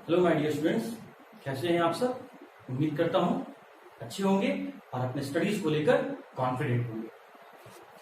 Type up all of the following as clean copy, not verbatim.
Hello my dear students, कैसे हैं आप सब। उम्मीद करता हूं अच्छे होंगे और अपने स्टडीज को लेकर कॉन्फिडेंट होंगे।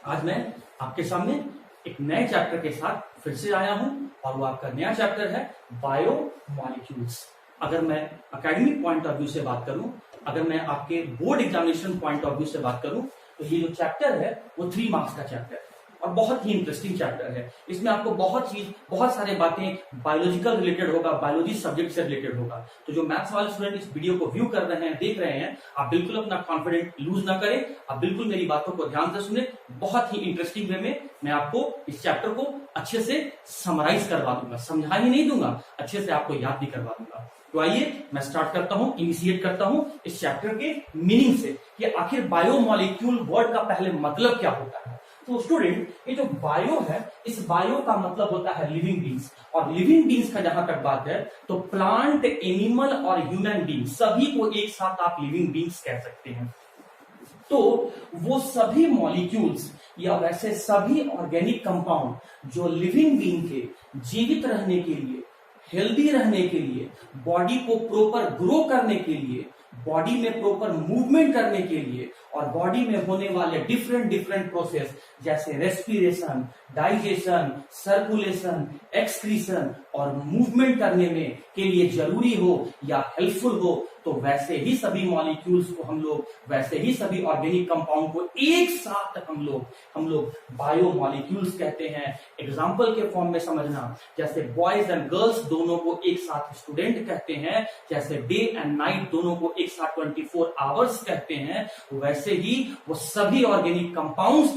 आज मैं आपके सामने एक नए चैप्टर के साथ फिर से आया हूं और वो आपका नया चैप्टर है बायो मॉलिक्यूल्स। अगर मैं एकेडमिक पॉइंट ऑफ व्यू से बात करूं, अगर मैं आपके board examination point of view से बात करूं, तो ये जो चैप्टर है वो 3 मार्क्स का चैप्टर है और बहुत ही इंटरेस्टिंग चैप्टर है। इसमें आपको बहुत सारे बातें बायोलॉजिकल रिलेटेड होगा, बायोलॉजी सब्जेक्ट से रिलेटेड होगा। तो जो मैथ्स वाले स्टूडेंट इस वीडियो को व्यू कर रहे हैं, देख रहे हैं, आप बिल्कुल अपना कॉन्फिडेंस लूज ना करें। आप बिल्कुल मेरी बातों को ध्यान से सुने। बहुत ही इंटरेस्टिंग वे में मैं आपको इस चैप्टर को अच्छे से समराइज करवा दूंगा। समझा ही नहीं दूंगा, अच्छे से आपको याद भी करवा दूंगा। तो आइए मैं स्टार्ट करता हूं, इनिशिएट करता हूं इस चैप्टर के मीनिंग से कि आखिर बायोमॉलिक्यूल वर्ड का पहले मतलब क्या होता है। तो स्टूडेंट, ये जो बायो है, इस बायो का मतलब होता है लिविंग बींग्स। और लिविंग बींग्स का जहां तक बात है तो प्लांट, एनिमल और ह्यूमन बींग सभी को एक साथ आप लिविंग बींग्स कह सकते हैं। तो वो सभी मॉलिक्यूल्स या वैसे सभी ऑर्गेनिक कंपाउंड जो लिविंग बींग के जीवित रहने के लिए, हेल्दी रहने के लिए, बॉडी को प्रॉपर ग्रो करने के लिए, बॉडी में प्रॉपर मूवमेंट करने के लिए और बॉडी में होने वाले डिफरेंट प्रोसेस जैसे रेस्पिरेशन, डाइजेशन, सर्कुलेशन, एक्सक्रीशन और मूवमेंट करने में के लिए जरूरी हो या हेल्पफुल हो, तो वैसे ही सभी मॉलिक्यूल्स को हम लोग, वैसे ही सभी ऑर्गेनिक कंपाउंड को एक साथ हम लोग बायो मॉलिक्यूल्स कहते हैं। एग्जाम्पल के फॉर्म में समझना, जैसे बॉयज एंड गर्ल्स दोनों को एक साथ स्टूडेंट कहते हैं, जैसे डे एंड नाइट दोनों को एक साथ 24 आवर्स कहते हैं, वैसे ही वो सभी ऑर्गेनिक कंपाउंड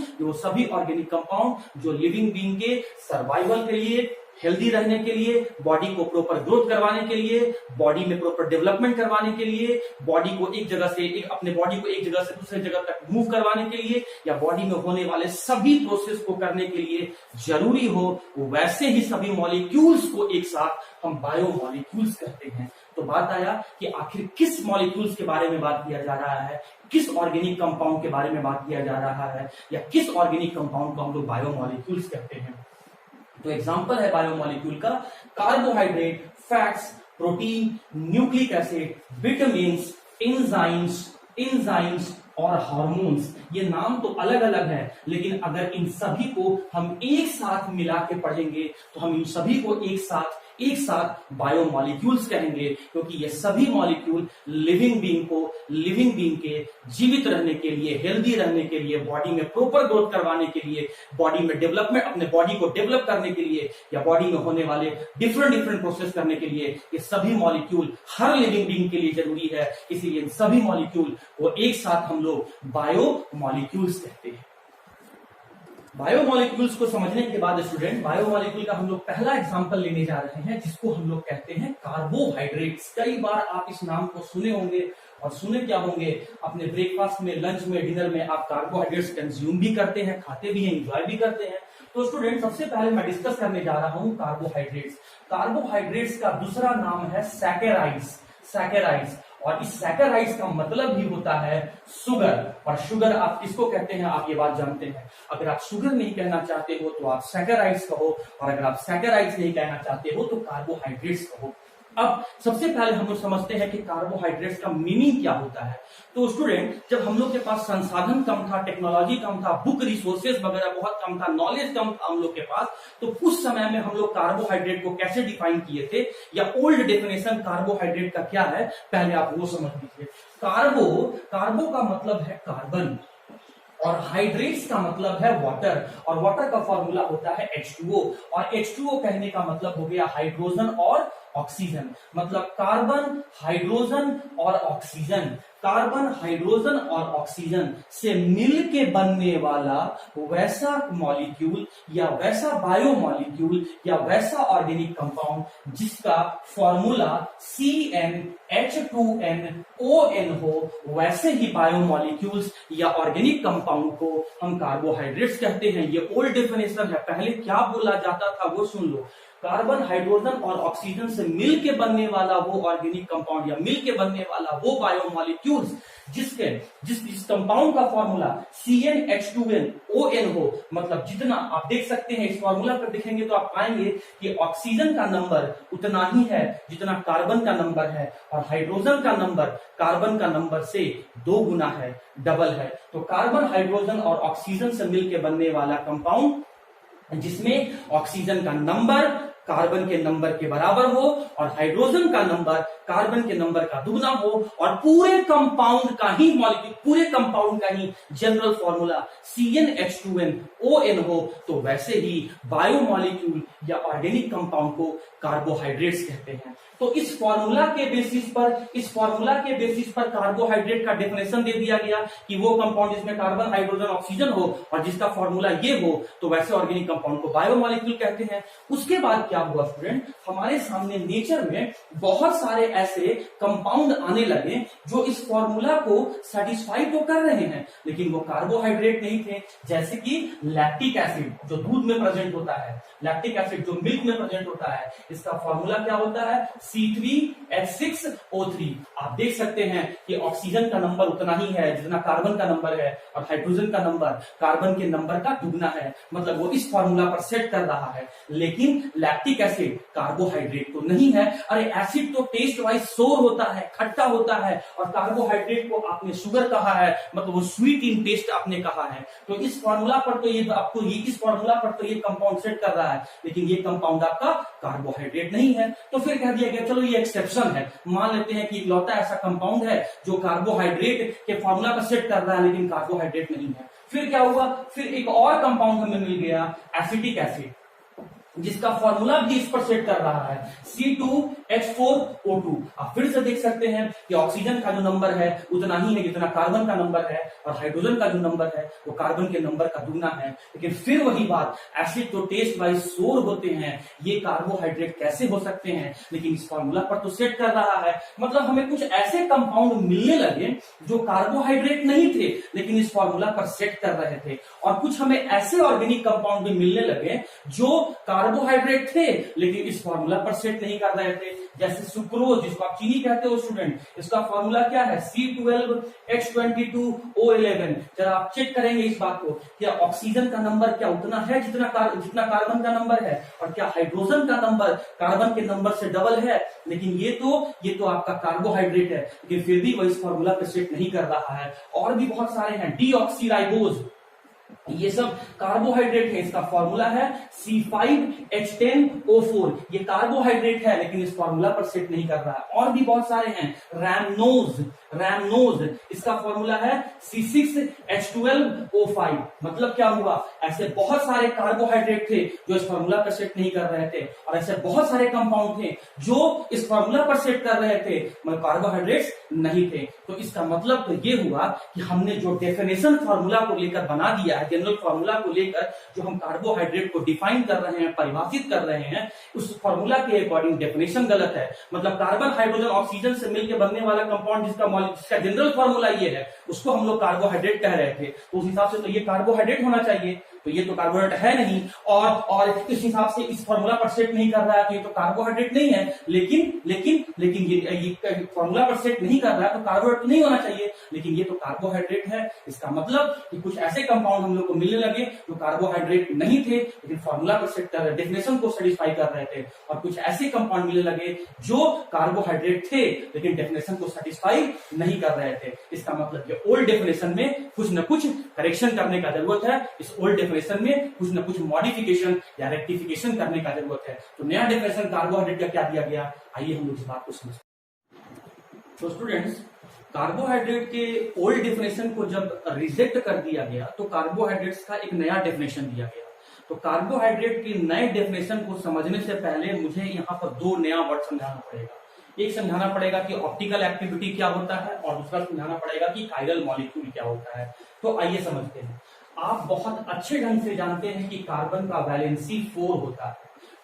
जो लिविंग बीइंग के सर्वाइवल के लिए, हेल्दी रहने के लिए, बॉडी को प्रॉपर ग्रोथ करवाने के लिए, बॉडी में प्रॉपर डेवलपमेंट करवाने के लिए, बॉडी को अपने बॉडी को एक जगह से दूसरे जगह तक मूव करवाने के लिए या बॉडी में होने वाले सभी प्रोसेस को करने के लिए जरूरी हो, वैसे ही सभी मॉलिक्यूल्स को एक साथ हम बायो मॉलिक्यूल्स कहते हैं। तो बात आया कि आखिर किस मॉलिक्यूल्स के बारे में बात किया जा रहा है, किस ऑर्गेनिक कंपाउंड के बारे में बात किया जा रहा है या किस ऑर्गेनिक कंपाउंड को हम लोग बायो मॉलिक्यूल्स कहते हैं। तो एग्जांपल है बायोमॉलिक्यूल का carbohydrate, fats, protein, nucleic acid, vitamins, enzymes और हार्मोन्स। ये नाम तो अलग अलग है, लेकिन अगर इन सभी को हम एक साथ मिला के पढ़ेंगे तो हम इन सभी को एक साथ बायोमॉलिक्यूल्स कहेंगे, क्योंकि ये सभी मॉलिक्यूल लिविंग बीइंग के जीवित रहने के लिए, हेल्दी रहने के लिए, बॉडी में प्रॉपर ग्रोथ करवाने के लिए, बॉडी में डेवलपमेंट, अपने बॉडी को डेवलप करने के लिए या बॉडी में होने वाले डिफरेंट प्रोसेस करने के लिए, ये सभी मॉलिक्यूल हर लिविंग बीइंग के लिए जरूरी है। इसीलिए इन सभी मॉलिक्यूल को एक साथ हम लोग बायोमॉलिक्यूल्स कहते हैं। बायोमॉलिक्यूल्स को समझने के बाद स्टूडेंट, बायोमॉलिक्यूल का हम लोग पहला एग्जांपल लेने जा रहे हैं, जिसको हम लोग कहते हैं कार्बोहाइड्रेट्स। कई बार आप इस नाम को सुने होंगे और सुने क्या होंगे, अपने ब्रेकफास्ट में, लंच में, डिनर में आप कार्बोहाइड्रेट्स कंज्यूम भी करते हैं, खाते भी हैं, एंजॉय भी करते हैं। तो स्टूडेंट, सबसे पहले मैं डिस्कस करने जा रहा हूं कार्बोहाइड्रेट्स। कार्बोहाइड्रेट्स का दूसरा नाम है सैकेराइड्स। और इस सैकेराइड्स का मतलब ही होता है शुगर। और शुगर आप किसको कहते हैं, आप ये बात जानते हैं। अगर आप शुगर नहीं कहना चाहते हो तो आप सैकेराइड्स कहो, और अगर आप सैकेराइड्स नहीं कहना चाहते हो तो कार्बोहाइड्रेट्स कहो। अब सबसे पहले हम लोग समझते हैं कि कार्बोहाइड्रेट्स का मीनिंग क्या होता है। तो स्टूडेंट, जब हम लोग के पास संसाधन कम था, टेक्नोलॉजी कम था, बुक रिसोर्सेज वगैरह बहुत कम था, नॉलेज कम था हम लोग के पास, तो उस समय में हम लोग कार्बोहाइड्रेट को कैसे डिफाइन किए थे, या ओल्ड डेफिनेशन कार्बोहाइड्रेट का क्या है, पहले आप वो समझ लीजिए। कार्बो का मतलब है कार्बन और हाइड्रेट्स का मतलब है वाटर, और वाटर का फॉर्मूला होता है H2O, और H2O कहने का मतलब हो गया हाइड्रोजन और ऑक्सीजन। मतलब कार्बन, हाइड्रोजन और ऑक्सीजन, कार्बन, हाइड्रोजन और ऑक्सीजन से मिलके बनने वाला वैसा मॉलिक्यूल या वैसा बायोमॉलिक्यूल या वैसा ऑर्गेनिक कंपाउंड जिसका फॉर्मूला CnH2nOn हो, वैसे ही बायोमॉलिक्यूल्स या ऑर्गेनिक कंपाउंड को हम कार्बोहाइड्रेट्स कहते हैं। ये ओल्ड डेफिनेशन है, पहले क्या बोला जाता था वो सुन लो। कार्बन, हाइड्रोजन और ऑक्सीजन से मिलके बनने वाला वो ऑर्गेनिक कंपाउंड या मिलके बनने वाला वो बायोमॉलिक्यूल्स जिस कंपाउंड का फॉर्मूला CnH2nOn हो, मतलब जितना आप देख सकते हैं इस फॉर्मूला पर देखेंगे तो आप पाएंगे कि ऑक्सीजन का नंबर उतना ही है जितना कार्बन का नंबर है, और हाइड्रोजन का नंबर कार्बन का नंबर से 2 गुना है, डबल है। तो कार्बन, हाइड्रोजन और ऑक्सीजन से मिलकर बनने वाला कंपाउंड जिसमें ऑक्सीजन का नंबर कार्बन के नंबर के बराबर हो और हाइड्रोजन का नंबर कार्बन के नंबर का दुगना हो, और पूरे कंपाउंड का ही मॉलिक्यूल, पूरे कंपाउंड का ही जनरल फॉर्मूला CnH2nOn हो, तो वैसे ही बायोमॉलिक्यूल या ऑर्गेनिक कंपाउंड को कार्बोहाइड्रेट्स कहते हैं। तो इस फॉर्मूला के बेसिस पर कार्बोहाइड्रेट का डेफिनेशन दे दिया गया कि वो कंपाउंड जिसमें कार्बन, हाइड्रोजन, ऑक्सीजन हो और जिसका फॉर्मूला ये हो, तो वैसे ऑर्गेनिक कंपाउंड को बायोमॉलिक्यूल कहते हैं। उसके बाद क्या हुआ स्टूडेंट, हमारे सामने नेचर में बहुत सारे ऐसे कंपाउंड आने लगे जो इस फॉर्मूला को सेटिस्फाई तो कर रहे हैं, लेकिन वो कार्बोहाइड्रेट नहीं थे। जैसे कि लैक्टिक एसिड जो दूध में प्रेजेंट होता है, लैक्टिक एसिड जो मिल्क में प्रेजेंट होता है, इसका फॉर्मूला क्या होता है C3H6O3। आप देख सकते हैं कि ऑक्सीजन का नंबर उतना ही है जितना कार्बन का नंबर है, और हाइड्रोजन का नंबर कार्बन के नंबर का दुगना है, मतलब वो इस फॉर्मूला पर सेट कर रहा है। लेकिन लैक्टिक एसिड कार्बोहाइड्रेट तो नहीं है। अरे एसिड तो टेस्ट वाइज सोर होता है, खट्टा होता है, और कार्बोहाइड्रेट को आपने शुगर कहा है, मतलब वो स्वीट इन टेस्ट आपने कहा है। तो इस फॉर्मूला पर तो इस फॉर्मूला पर तो ये कंपाउंड सेट कर रहा है, लेकिन ये कंपाउंड आपका कार्बोहाइड्रेट नहीं है। तो फिर कह दिया गया चलो ये एक्सेप्शन है, मान लेते हैं कि इकलौता ऐसा कंपाउंड है जो कार्बोहाइड्रेट के फॉर्मूला पर सेट कर रहा है लेकिन कार्बोहाइड्रेट नहीं है। फिर क्या हुआ, फिर एक और कंपाउंड हमें मिल गया एसिटिक एसिड, जिसका फॉर्मूला भी इस पर सेट कर रहा है C2H4O2। आप फिर से देख सकते हैं कि ऑक्सीजन का जो नंबर है उतना ही है जितना कार्बन का नंबर है, और हाइड्रोजन का जो नंबर है वो कार्बन के नंबर का दुगना है। लेकिन फिर वही बात, एसिड तो टेस्ट वाइज सोर होते हैं, ये कार्बोहाइड्रेट कैसे हो सकते हैं, लेकिन इस फॉर्मूला पर तो सेट कर रहा है। मतलब हमें कुछ ऐसे कंपाउंड मिलने लगे जो कार्बोहाइड्रेट नहीं थे लेकिन इस फॉर्मूला पर सेट कर रहे थे, और कुछ हमें ऐसे ऑर्गेनिक कंपाउंड भी मिलने लगे जो कार्बोहाइड्रेट थे लेकिन इस फॉर्मूला पर सेट नहीं कर रहे थे। जैसे सुक्रोज, जिसको आप चीनी कहते हो स्टूडेंट, इसका फॉर्मूला क्या है C12H22O11। जरा आप चेक करेंगे इस बात को, क्या ऑक्सीजन का नंबर क्या उतना है जितना कार्बन का नंबर है, और क्या हाइड्रोजन का नंबर कार्बन के नंबर से डबल है। लेकिन ये तो आपका कार्बोहाइड्रेट है, लेकिन फिर भी वो इस फॉर्मूला पर सेट नहीं कर रहा है। और भी बहुत सारे हैं, डीऑक्सीराइबोज, ये सब कार्बोहाइड्रेट है, इसका फॉर्मूला है C5H10O4। ये कार्बोहाइड्रेट है लेकिन इस फॉर्मूला पर सेट नहीं कर रहा है। और भी बहुत सारे हैं, रैमनोज, इसका फॉर्मूला है C6H12O5। मतलब क्या हुआ, ऐसे बहुत सारे कार्बोहाइड्रेट थे जो इस फॉर्मूला पर सेट नहीं कर रहे थे, और ऐसे बहुत सारे कंपाउंड थे जो इस फॉर्मूला पर सेट कर रहे थे मगर कार्बोहाइड्रेट्स नहीं थे। तो इसका मतलब तो ये हुआ कि हमने जो डेफिनेशन फॉर्मूला को लेकर बना दिया है, जनरल फॉर्मूला को लेकर जो हम कार्बोहाइड्रेट को डिफाइन कर रहे हैं, परिभाषित कर रहे हैं, उस फॉर्मूला के अकॉर्डिंग डेफिनेशन गलत है। मतलब कार्बन, हाइड्रोजन, ऑक्सीजन से मिलकर बनने वाला कंपाउंड जिसका जनरल फॉर्मूला ये है, उसको हम लोग कार्बोहाइड्रेट कह रहे थे। तो उस हिसाब से तो ये कार्बोहाइड्रेट होना चाहिए, तो ये तो कार्बोहाइड्रेट है नहीं, और इस हिसाब से इस फॉर्मूला पर सेट नहीं कर रहा है तो ये तो कार्बोहाइड्रेट नहीं है। लेकिन ये फॉर्मूला पर सेट नहीं कर रहा है तो कार्बोहाइड्रेट नहीं होना चाहिए, लेकिन ये तो कार्बोहाइड्रेट है। इसका मतलब कि कुछ ऐसे कंपाउंड हम लोग को मिलने लगे जो कार्बोहाइड्रेट नहीं थे लेकिन फॉर्मूला पर सेट कर रहे, डेफिनेशन को सेटिस्फाई कर रहे थे, और कुछ ऐसे कंपाउंड मिलने लगे जो कार्बोहाइड्रेट थे लेकिन डेफिनेशन को सेटिस्फाई नहीं कर रहे थे। इसका मतलब ये ओल्ड डेफिनेशन में कुछ न कुछ करेक्शन करने का जरूरत है, इस ओल्ड डेफिनेशन में कुछ न कुछ मॉडिफिकेशन या रेक्टिफिकेशन करने का जरूरत है। तो नया डेफिनेशन कार्बोहाइड्रेट का क्या दिया गया, आइए हम लोग इस बात को समझते हैं। तो स्टूडेंट्स, कार्बोहाइड्रेट के ओल्ड डेफिनेशन को जब रिजेक्ट कर दिया गया तो कार्बोहाइड्रेट्स का एक नया डेफिनेशन दिया गया। तो कार्बोहाइड्रेट की नए डेफिनेशन को समझने से पहले मुझे यहाँ पर दो नया वर्ड समझाना पड़ेगा। एक समझाना पड़ेगा कि ऑप्टिकल एक्टिविटी क्या होता है, और दूसरा समझाना पड़ेगा कि कायरल मॉलिक्यूल क्या होता है। तो आइए समझते हैं। आप बहुत अच्छे ढंग से जानते हैं कि कार्बन का वैलेंसी 4 होता है।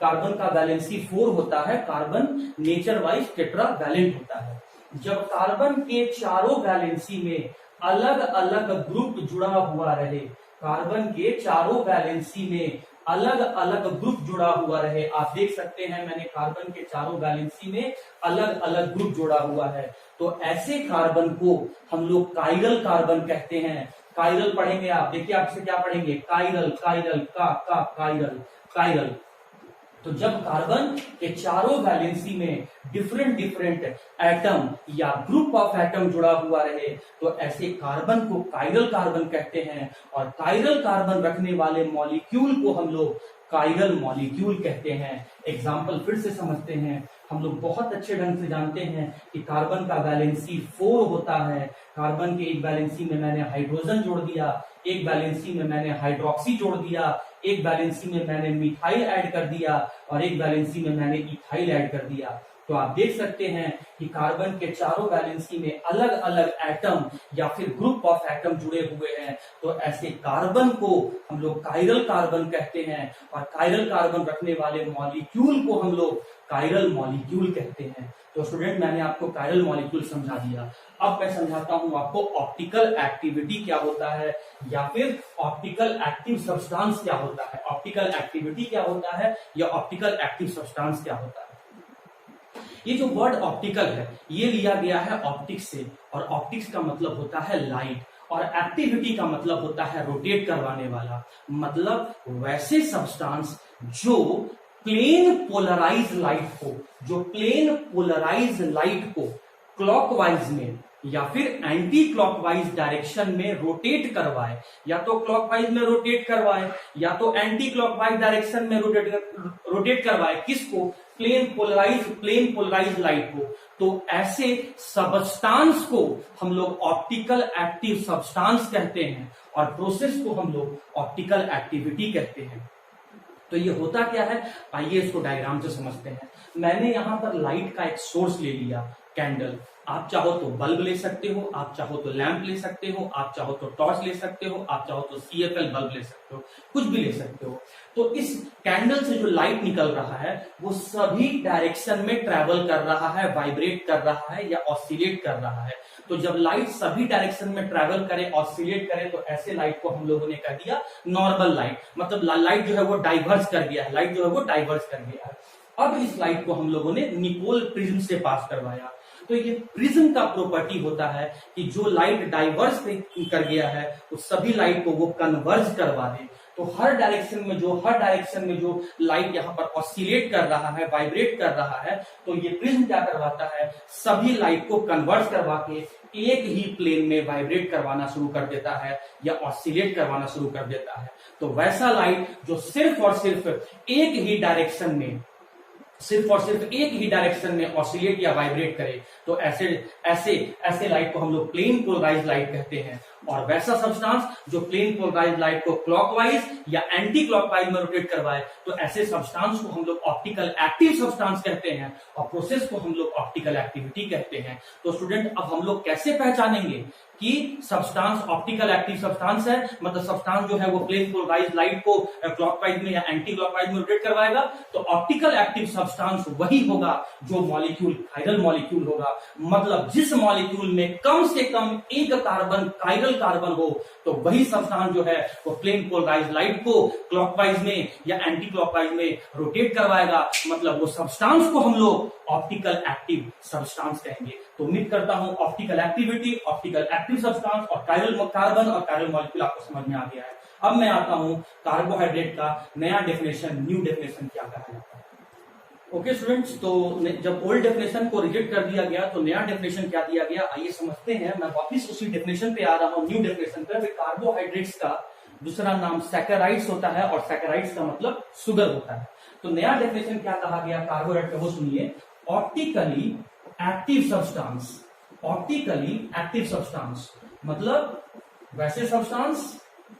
कार्बन का वैलेंसी 4 होता है। Carbon nature wise tetravalent होता है। जब कार्बन के चारों वैलेंसी में अलग अलग ग्रुप जुड़ा हुआ रहे, कार्बन के चारों वैलेंसी में अलग अलग ग्रुप जुड़ा हुआ रहे। आप देख सकते हैं मैंने कार्बन के चारों वैलेंसी में अलग अलग ग्रुप जोड़ा हुआ है। तो ऐसे कार्बन को हम लोग कायरल कार्बन कहते हैं। कायरल पढ़ेंगे आप, देखिए आपसे क्या पढ़ेंगे, कायरल, कायरल, का कायरल, कायरल। तो जब कार्बन के चारों वैलेंसी में डिफरेंट डिफरेंट एटम या ग्रुप ऑफ एटम जुड़ा हुआ रहे तो ऐसे कार्बन को कायरल कार्बन कहते हैं। और कायरल कार्बन रखने वाले मॉलिक्यूल को हम लोग कायरल मॉलिक्यूल कहते हैं। एग्जाम्पल फिर से समझते हैं। हम लोग बहुत अच्छे ढंग से जानते हैं कि कार्बन का वैलेंसी 4 होता है। कार्बन के एक वैलेंसी में मैंने हाइड्रोजन जोड़ दिया, एक वैलेंसी में मैंने हाइड्रोक्सी जोड़ दिया, एक वैलेंसी में मैंने मिथाइल ऐड कर दिया और एक वैलेंसी में मैंने इथाइल ऐड कर दिया। तो आप देख सकते हैं कि कार्बन के चारों वैलेंसी में अलग अलग एटम या फिर ग्रुप ऑफ एटम जुड़े हुए हैं। तो ऐसे कार्बन को हम लोग कायरल कार्बन कहते हैं और कायरल कार्बन रखने वाले मॉलिक्यूल को हम लोग कायरल मॉलिक्यूल कहते हैं। तो स्टूडेंट मैंने आपको कायरल मॉलिक्यूल समझा दिया। अब मैं समझाता हूं आपको ऑप्टिकल एक्टिविटी क्या होता है या फिर ऑप्टिकल एक्टिव सब्सटेंस क्या होता है। ऑप्टिकल एक्टिविटी क्या होता है या ऑप्टिकल एक्टिव सब्सटेंस क्या होता है। ये जो वर्ड ऑप्टिकल है ये लिया गया है ऑप्टिक्स से, और ऑप्टिक्स का मतलब होता है लाइट और एक्टिविटी का मतलब होता है रोटेट करवाने वाला। मतलब वैसे सब्सटेंस जो प्लेन पोलराइज लाइट को, जो प्लेन पोलराइज लाइट को क्लॉकवाइज में या फिर एंटी क्लॉकवाइज डायरेक्शन में रोटेट करवाए, या तो क्लॉकवाइज में रोटेट करवाए या तो एंटी क्लॉकवाइज डायरेक्शन में रोटेट करवाए। किसको? प्लेन पोलराइज लाइट को। तो ऐसे सब्सटेंस को हम लोग ऑप्टिकल एक्टिव सब्सटेंस कहते हैं और प्रोसेस को हम लोग ऑप्टिकल एक्टिविटी कहते हैं। तो ये होता क्या है, आइए इसको डायग्राम से समझते हैं। मैंने यहां पर लाइट का एक सोर्स ले लिया, कैंडल। आप चाहो तो बल्ब ले सकते हो, आप चाहो तो लैंप ले सकते हो, आप चाहो तो टॉर्च ले सकते हो, आप चाहो तो CFL बल्ब ले सकते हो, कुछ भी ले सकते हो। तो इस कैंडल से जो लाइट निकल रहा है वो सभी डायरेक्शन में ट्रेवल कर रहा है, वाइब्रेट कर रहा है या ऑसिलेट कर रहा है। तो जब लाइट सभी डायरेक्शन में ट्रेवल करे, ऑसिलेट करे, तो ऐसे लाइट को हम लोगों ने कह दिया नॉर्मल लाइट। मतलब लाइट जो है वो डाइवर्स कर गया है, लाइट जो है वो डाइवर्स कर गया है। अब इस लाइट को हम लोगों ने निकोल प्रिज्म से पास करवाया। तो ये प्रिज्म का प्रॉपर्टी होता है कि जो लाइट डाइवर्स कर गया है उस सभी लाइट को वो कन्वर्ज करवा दे। तो हर डायरेक्शन में जो लाइट यहाँ पर ऑसिलेट कर रहा है, वाइब्रेट कर रहा है, तो ये प्रिज्म क्या करवाता है, सभी लाइट को कन्वर्ज करवा के एक ही प्लेन में वाइब्रेट करवाना शुरू कर देता है या ऑसिलेट करवाना शुरू कर देता है। तो वैसा लाइट जो सिर्फ और सिर्फ एक ही डायरेक्शन में ऑसिलेट या वाइब्रेट करे, तो ऐसे लाइट को हम लोग प्लेन पोलराइज लाइट कहते हैं। और वैसा सब्सटेंस जो प्लेन पोलराइज लाइट को क्लॉकवाइज या एंटी क्लॉकवाइज में रोटेट करवाए, तो ऐसे सब्सटेंस को हम लोग ऑप्टिकल एक्टिव सब्सटेंस कहते हैं और प्रोसेस को हम लोग ऑप्टिकल एक्टिविटी कहते हैं। तो स्टूडेंट अब हम लोग कैसे पहचानेंगे कि सब्सटेंस ऑप्टिकल एक्टिव सब्सटेंस है, मतलब सब्सटेंस जो है वो प्लेन पोलराइज लाइट को क्लॉकवाइज में या एंटी क्लॉकवाइज में रोटेट करवाएगा। तो ऑप्टिकल एक्टिव सब्सटेंस वही होगा जो मॉलिक्यूल कायरल मॉलिक्यूल होगा। मतलब जिस मॉलिक्यूल में कम से कम एक कार्बन कायरल कार्बन हो, तो वही सब्सटेंस जो है वो प्लेन पोलराइज लाइट को क्लॉकवाइज में या एंटी क्लॉकवाइज में रोटेट करवाएगा। मतलब वो सब्सटेंस को हम लोग ऑप्टिकल एक्टिव सब्सटेंस कहेंगे। तो उम्मीद करता हूं optical activity, optical active substance और कायरल कार्बन और कायरल मॉलिक्यूल आपको समझ में आ गया है। अब मैं आता हूं कार्बोहाइड्रेट का नया डेफिनेशन, न्यू डेफिनेशन क्या कहा जाता है। ओके स्टूडेंट्स, तो जब ओल्ड डेफिनेशन को रिजेक्ट कर दिया गया तो नया डेफिनेशन क्या दिया गया, आइए समझते हैं। मैं वापिस उसी डेफिनेशन पे आ रहा हूं, न्यू डेफिनेशन पे। कार्बोहाइड्रेट्स का दूसरा नाम सैकराइड्स होता है और सैकराइड्स का मतलब शुगर होता है। तो नया डेफिनेशन क्या कहा गया कार्बोहाइड्रेट का, वो सुनिए। Optically active substance, optically active substance मतलब वैसे सब्सटेंस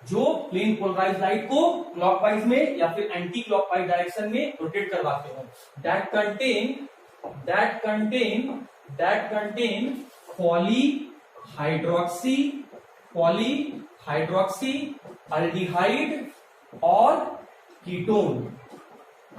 जो प्लेन पोलराइज लाइट को क्लॉकवाइज में या फिर एंटी क्लॉकवाइज डायरेक्शन में रोटेट करवाते हो। दैट कंटेन पॉलीहाइड्रोक्सी अल्डिहाइड और ketone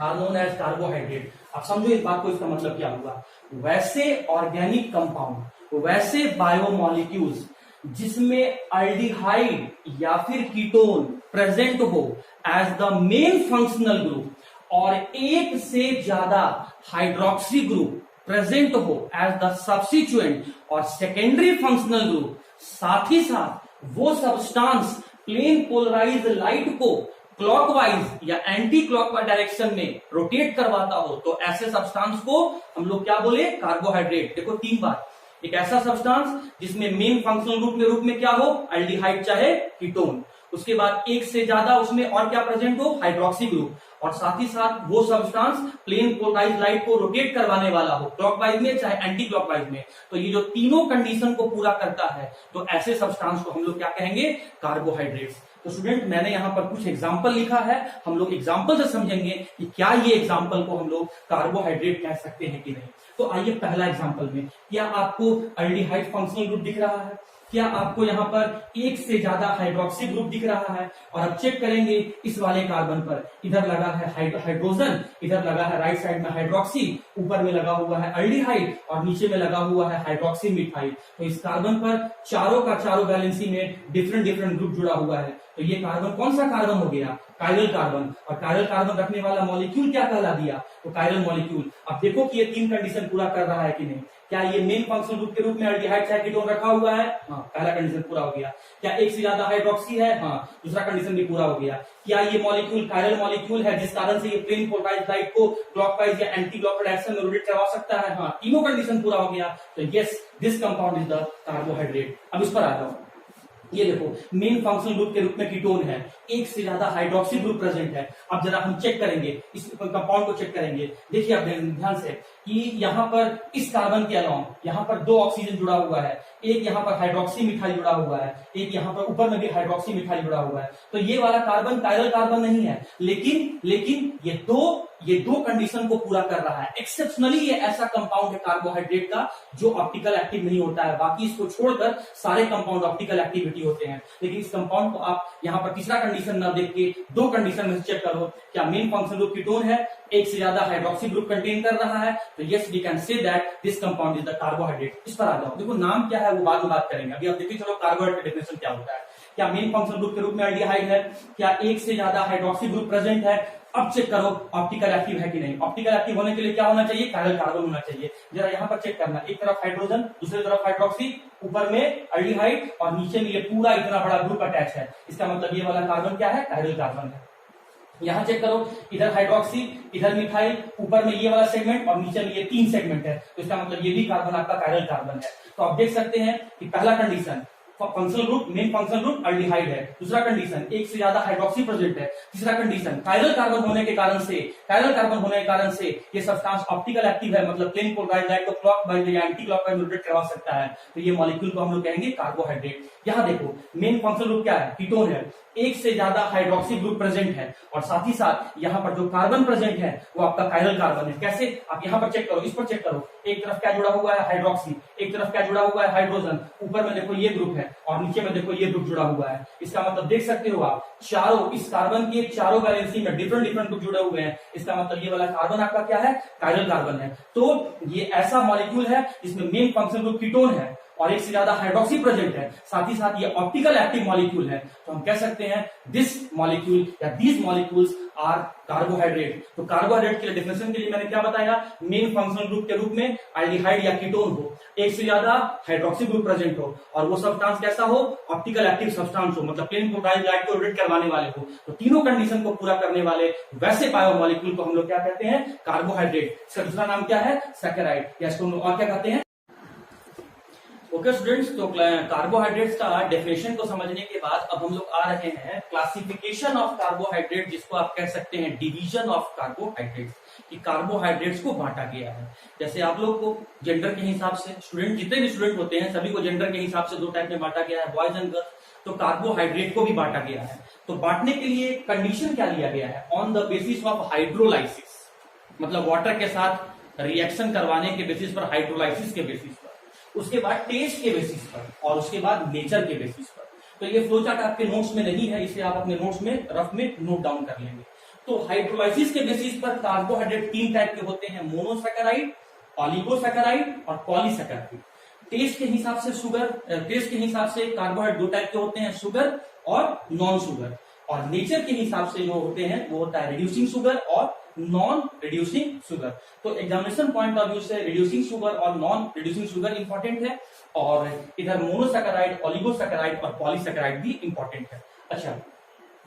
are known as carbohydrate. आप समझो इस बात को, इसका मतलब क्या हुआ। वैसे ऑर्गेनिक कंपाउंड, वैसे बायोमॉलिक्यूल्स जिसमें अल्डिहाइड या फिर कीटोन प्रेजेंट हो, as the main functional group और एक से ज्यादा हाइड्रोक्सी ग्रुप प्रेजेंट हो एज द सब्स्टिट्यूएंट और सेकेंडरी फंक्शनल ग्रुप, साथ ही साथ वो सब्सटेंस प्लेन पोलराइज्ड लाइट को क्लॉकवाइज या एंटी क्लॉकवाइज डायरेक्शन में रोटेट करवाता हो, तो ऐसे सब्सटेंस को हम लोग क्या बोले, कार्बोहाइड्रेट। देखो 3 बार, एक ऐसा सब्सटेंस जिसमें मेन फंक्शनल ग्रुप के रूप में क्या हो, एल्डिहाइड चाहे कीटोन, उसके बाद एक से ज्यादा उसमें और क्या प्रेजेंट हो, हाइड्रोक्सी ग्रुप, और साथ ही साथ वो सब्सटेंस प्लेन पोलराइज्ड लाइट को रोटेट करवाने वाला हो, क्लॉकवाइज में चाहे एंटी क्लॉकवाइज में। तो ये जो तीनों कंडीशन को पूरा करता है, तो ऐसे सब्सटेंस को हम लोग क्या कहेंगे, कार्बोहाइड्रेट्स। तो स्टूडेंट मैंने यहां पर कुछ एग्जाम्पल लिखा है, हम लोग एग्जाम्पल से समझेंगे कि क्या ये एग्जाम्पल को हम लोग कार्बोहाइड्रेट कह सकते हैं कि नहीं। तो आइए पहला एग्जाम्पल में, क्या आपको एल्डिहाइड फंक्शनल ग्रुप दिख रहा है, क्या आपको यहाँ पर एक से ज्यादा हाइड्रोक्सी ग्रुप दिख रहा है, और अब चेक करेंगे इस वाले कार्बन पर, इधर लगा है हाइड्रोजन, इधर लगा है राइट साइड में हाइड्रोक्सी, ऊपर में लगा हुआ है एल्डिहाइड और नीचे में लगा हुआ है हाइड्रोक्सी मिथाइल। तो इस कार्बन पर चारों का चारों वैलेंसी में डिफरेंट डिफरेंट ग्रुप जुड़ा हुआ है। तो ये कार्बन कौन सा कार्बन हो गया, कायरल कार्बन, और कायरल कार्बन रखने वाला मॉलिक्यूल क्या कहला दिया, तो कायरल मॉलिक्यूल। अब देखो कि ये 3 कंडीशन पूरा कर रहा है कि नहीं, क्या ये मेन फंक्शनल ग्रुप के रूप में एल्डिहाइड चाहे कीटोन रखा हुआ है, हाँ पहला कंडीशन पूरा हो गया। क्या एक से ज्यादा हाइड्रोक्सी है, हाँ दूसरा कंडीशन भी पूरा हो गया। क्या ये मॉलिक्यूल कायरल मॉलिक्यूल है जिस कारण से ये प्लेन पोलराइज्ड लाइट को क्लॉकवाइज या एंटी क्लॉकवाइज डायरेक्शन में रोटेट करवा सकता है, हाँ तीनों कंडीशन पूरा हो गया। तो yes, this compound is the carbohydrate. अब इस पर आता हूं, ये देखो मेन फंक्शनल ग्रुप के रूप में कीटोन है, एक से ज्यादा हाइड्रोक्सी ग्रुप प्रेजेंट है। अब जरा हम चेक करेंगे इस कंपाउंड को, चेक करेंगे। देखिए आप ध्यान से कि यहाँ पर इस कार्बन के अलावा यहाँ पर 2 ऑक्सीजन जुड़ा हुआ है, एक यहाँ पर हाइड्रोक्सी मिथाइल जुड़ा हुआ है, एक यहाँ पर ऊपर में भी हाइड्रोक्सी मिथाइल जुड़ा हुआ है। तो ये वाला कार्बन कायरल कार्बन नहीं है, लेकिन ये दो कंडीशन को पूरा कर रहा है। एक्सेप्शनली ये ऐसा कंपाउंड है कार्बोहाइड्रेट का जो ऑप्टिकल एक्टिव नहीं होता है, बाकी इसको छोड़कर सारे कंपाउंड ऑप्टिकल एक्टिविटी होते हैं। लेकिन इस कंपाउंड को आप यहाँ पर तीसरा कंडीशन ना देख के 2 कंडीशन में चेक करो, क्या मेन फंक्शनल ग्रुप कीटोन है, एक से ज्यादा हाइड्रोक्सी ग्रुप कंटेन कर रहा है, तो yes we can say that this compound is the carbohydrate. इस पर आ जाओ, देखो नाम क्या है वो बाद में बात करेंगे, अभी आप देखिए चलो कार्बोहाइड्रेट डेफिनेशन क्या होता है। क्या मेन फंक्शनल ग्रुप के रूप में एल्डिहाइड है, क्या एक से ज्यादा हाइड्रोक्सी ग्रुप प्रेजेंट है। अब चेक करो ऑप्टिकल एक्टिव है कि नहीं। ऑप्टिकल एक्टिव होने के लिए क्या होना चाहिए, कायरल कार्बन होना चाहिए। जरा यहाँ पर चेक करना, एक तरफ हाइड्रोजन, दूसरी तरफ हाइड्रोक्सी, ऊपर में एल्डिहाइड और नीचे में ये पूरा इतना बड़ा ग्रुप अटैच है। इसका मतलब ये वाला कार्बन क्या है, कायरल कार्बन है। यहाँ चेक करो, इधर हाइड्रोक्सी, इधर मिथाइल, ऊपर में ये वाला सेगमेंट और नीचे में ये 3 सेगमेंट है। तो इसका मतलब ये भी कार्बन आपका कायरल कार्बन है। तो आप देख सकते हैं कि पहला condition functional group, main functional group aldehyde है, दूसरा कंडीशन एक से ज्यादा हाइड्रोक्सी प्रेजेंट है, तीसरा कंडीशन कायरल कार्बन होने के कारण से ये सब्सटेंस ऑप्टिकल एक्टिव है, मतलब प्लेन पोलराइज्ड लाइट को क्लॉकवाइज या एंटी क्लॉकवाइज रोटेट करवा सकता है। तो ये मॉलिक्यूल को हम लोग कहेंगे कार्बोहाइड्रेट। यहाँ देखो मेन फंक्शनल ग्रुप क्या है, कीटोन है, एक से ज्यादा हाइड्रोक्सी ग्रुप प्रेजेंट है, और साथ ही साथ यहाँ पर जो कार्बन प्रेजेंट है वो आपका कायरल कार्बन है। कैसे, आप यहाँ पर चेक करो, इस पर चेक करो, एक तरफ क्या जुड़ा हुआ है हाइड्रोक्सी, एक तरफ क्या जुड़ा हुआ है हाइड्रोजन, ऊपर में देखो ये ग्रुप है और नीचे में देखो ये ग्रुप जुड़ा हुआ है। इसका मतलब देख सकते हो आप, चारों इस कार्बन के चारों वैलेंसी में डिफरेंट डिफरेंट ग्रुप जुड़े हुए हैं। इसका मतलब ये वाला कार्बन आपका क्या है, कायरल कार्बन है। तो ये ऐसा मॉलिक्यूल है जिसमें मेन फंक्शनल ग्रुप कीटोन है और एक से ज्यादा हाइड्रोक्सी प्रेजेंट है, साथ ही साथ ये ऑप्टिकल एक्टिव मॉलिक्यूल है। तो हम कह सकते हैं दिस मॉलिक्यूल या दीज मॉलिक्यूल्स आर कार्बोहाइड्रेट। तो कार्बोहाइड्रेट के डेफिनेशन के लिए मैंने क्या बताया, मेन फंक्शनल ग्रुप के रूप में एल्डिहाइड या कीटोन हो, एक से ज्यादा हाइड्रोक्सी ग्रुप प्रेजेंट हो, और वो सब्सटेंस कैसा हो, ऑप्टिकल एक्टिव सब्सटेंस हो, मतलब प्लेन पोलराइज्ड लाइट को रोटेट करवाने वाले हो। तो तीनों कंडीशन को पूरा करने वाले वैसे बायोमॉलिक्यूल को हम लोग क्या कहते हैं, कार्बोहाइड्रेट। इसका दूसरा नाम क्या है, सैकेराइड, या इसको हम लोग और क्या कहते हैं। ओके स्टूडेंट्स, तो कार्बोहाइड्रेट्स का डेफिनेशन को समझने के बाद अब हम लोग आ रहे हैं क्लासिफिकेशन ऑफ कार्बोहाइड्रेट, जिसको आप कह सकते हैं डिवीजन ऑफ कार्बोहाइड्रेट्स, कि कार्बोहाइड्रेट्स को बांटा गया है। जैसे आप लोग को जेंडर के हिसाब से, स्टूडेंट जितने भी स्टूडेंट होते हैं सभी को जेंडर के हिसाब से 2 टाइप में बांटा गया है, बॉयज एंड गर्ल्स। तो कार्बोहाइड्रेट को भी बांटा गया है। तो बांटने के लिए कंडीशन क्या लिया गया है, on the basis of hydrolysis, मतलब वाटर के साथ रिएक्शन करवाने के बेसिस पर, हाइड्रोलाइसिस के बेसिस पर, उसके बाद टेस्ट के बेसिस पर, और उसके बाद नेचर के बेसिस पर। तो ये फ्लो चार्ट आपके नोट्स में नहीं है, इसे आप अपने नोट्स में रफ में नोट डाउन कर लेंगे। तो हाइड्रोलाइसिस के बेसिस पर कार्बोहाइड्रेट 3 टाइप के होते हैं, मोनोसैकेराइड, ऑलिगोसैकेराइड और पॉलीसैकेराइड। टेस्ट के हिसाब से कार्बोहाइड्रेट 2 टाइप के होते हैं, शुगर और नॉन शुगर। और नेचर के हिसाब से जो होते हैं वो होता है रिड्यूसिंग शुगर और नॉन रिड्यूसिंग शुगर। तो एग्जामिनेशन पॉइंट ऑफ व्यू से रिड्यूसिंग शुगर और नॉन रिड्यूसिंग शुगर इंपॉर्टेंट है, और इधर मोनोसैकेराइड, ओलिगोसैकेराइड और पॉलीसैकेराइड भी इंपॉर्टेंट है। अच्छा,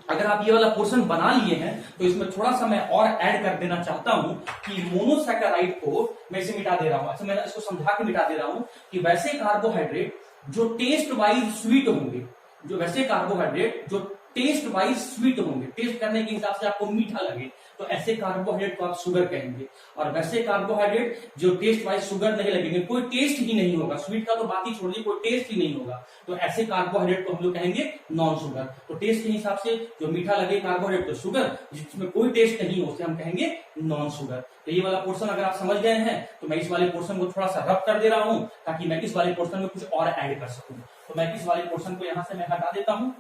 अगर आप ये वाला पोर्शन बना लिए हैं तो इसमें थोड़ा सा मैं और ऐड कर देना चाहता हूं कि मोनोसैकेराइड को मैं इसे मिटा दे रहा हूं। अच्छा, मैं इसको समझा के मिटा दे रहा हूं कि वैसे कार्बोहाइड्रेट जो टेस्ट वाइज स्वीट होंगे, जो वैसे कार्बोहाइड्रेट जो टेस्ट वाइज स्वीट होंगे, टेस्ट करने के हिसाब से आपको मीठा लगे, तो ऐसे कार्बोहाइड्रेट को आप शुगर कहेंगे। और वैसे कार्बोहाइड्रेट जो टेस्ट वाइज शुगर नहीं लगेंगे, कोई टेस्ट ही नहीं होगा, स्वीट का तो बात ही छोड़ दी, कोई टेस्ट ही नहीं होगा, तो ऐसे कार्बोहाइड्रेट को हम लोग कहेंगे नॉन शुगर। तो टेस्ट के हिसाब से जो मीठा लगे कार्बोहाइड्रेट तो शुगर, जिसमें कोई टेस्ट नहीं हो उसे हम कहेंगे नॉन शुगर। तो ये वाला पोर्शन अगर आप समझ गए हैं तो मैं इस वाले पोर्शन को थोड़ा सा रब कर दे रहा हूं ताकि मैं इस वाले पोर्शन में कुछ और ऐड कर सकूं। तो मैं इस वाले पोर्शन को यहां से मैं हटा देता हूं।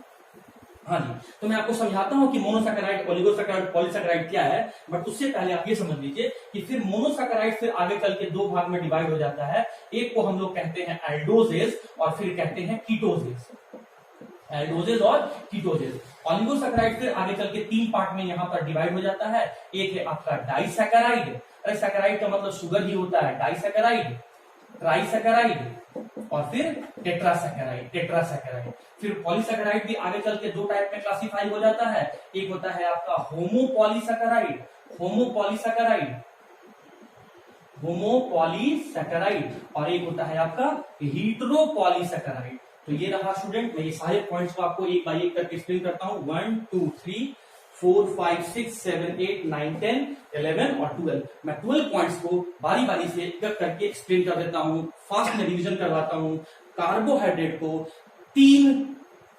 हाँ जी, तो मैं आपको समझाता हूं कि मोनोसैकेराइड, ओलिगोसैकेराइड, पॉलीसैकेराइड क्या है, बट उससे पहले आप ये समझ लीजिए कि फिर मोनोसैकेराइड फिर आगे चल के दो भाग में डिवाइड हो जाता है। एक को हम लोग कहते हैं एल्डोजेज और फिर कहते हैं कीटोजेज, एल्डोजेज और कीटोजेज। ओलिगोसैकेराइड फिर आगे चल के तीन पार्ट में यहाँ पर डिवाइड हो जाता है। एक है आपका डाइसैकेराइड, अरे सैकेराइड का मतलब शुगर ही होता है, डाइसैकेराइड, ट्राइसैकेराइड और फिर टेट्रासैकेराइड, टेट्रासैकेराइड। फिर पॉलीसैकेराइड भी आगे चल के दो टाइप में क्लासिफाई हो जाता है। एक होता है आपका होमोपॉलीसैकेराइड, होमोपॉलीसैकेराइड, होमोपॉलीसैकेराइड, और एक होता है आपका हीटरोपॉलीसैकेराइड। तो ये रहा स्टूडेंट, मैं ये सारे पॉइंट्स को आपको एक बाय एक करके एक्सप्लेन करता हूं। 1 2 3 4 5 6 7 8 9 10 11 और 12। मैं 12 पॉइंट्स को बारी बारी से एक करके एक्सप्लेन कर देता हूं, फास्ट में रिवीजन करवाता हूं। कार्बोहाइड्रेट को तीन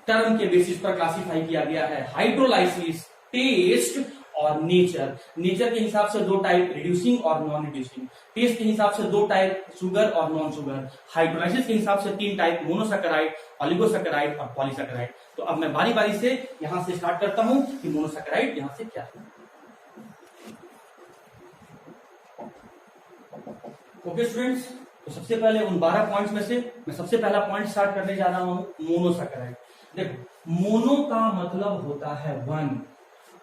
टर्म के बेसिस पर क्लासिफाई किया गया है, हाइड्रोलाइसिस, टेस्ट और नेचर। नेचर के हिसाब से दो टाइप, रिड्यूसिंग और नॉन रिड्यूसिंग। टेस्ट के हिसाब से दो टाइप, शुगर और नॉन शुगर। हाइड्रोलाइसिस के हिसाब से तीन टाइप, मोनोसैकेराइड, ओलिगोसैकेराइड और पॉलीसैकेराइड। तो अब मैं बारी बारी से यहां से स्टार्ट करता हूं कि मोनोसैकेराइड यहां से क्या है। ओके स्टूडेंट्स, तो सबसे पहले उन 12 पॉइंट्स में से मैं सबसे पहला पॉइंट स्टार्ट करने जा रहा हूं, मोनोसैकेराइड। देखो, मोनो का मतलब होता है वन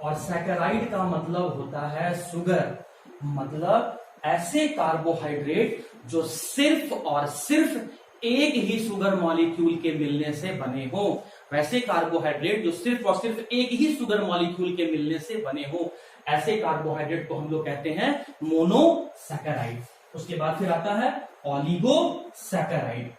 और सैकेराइड का मतलब होता है शुगर। मतलब ऐसे कार्बोहाइड्रेट जो सिर्फ और सिर्फ एक ही शुगर मॉलिक्यूल के मिलने से बने हो, वैसे कार्बोहाइड्रेट जो सिर्फ और सिर्फ एक ही शुगर मॉलिक्यूल के मिलने से बने हो, ऐसे कार्बोहाइड्रेट को हम लोग कहते हैं मोनोसैकेराइड। उसके बाद फिर आता है ओलिगोसैकेराइड,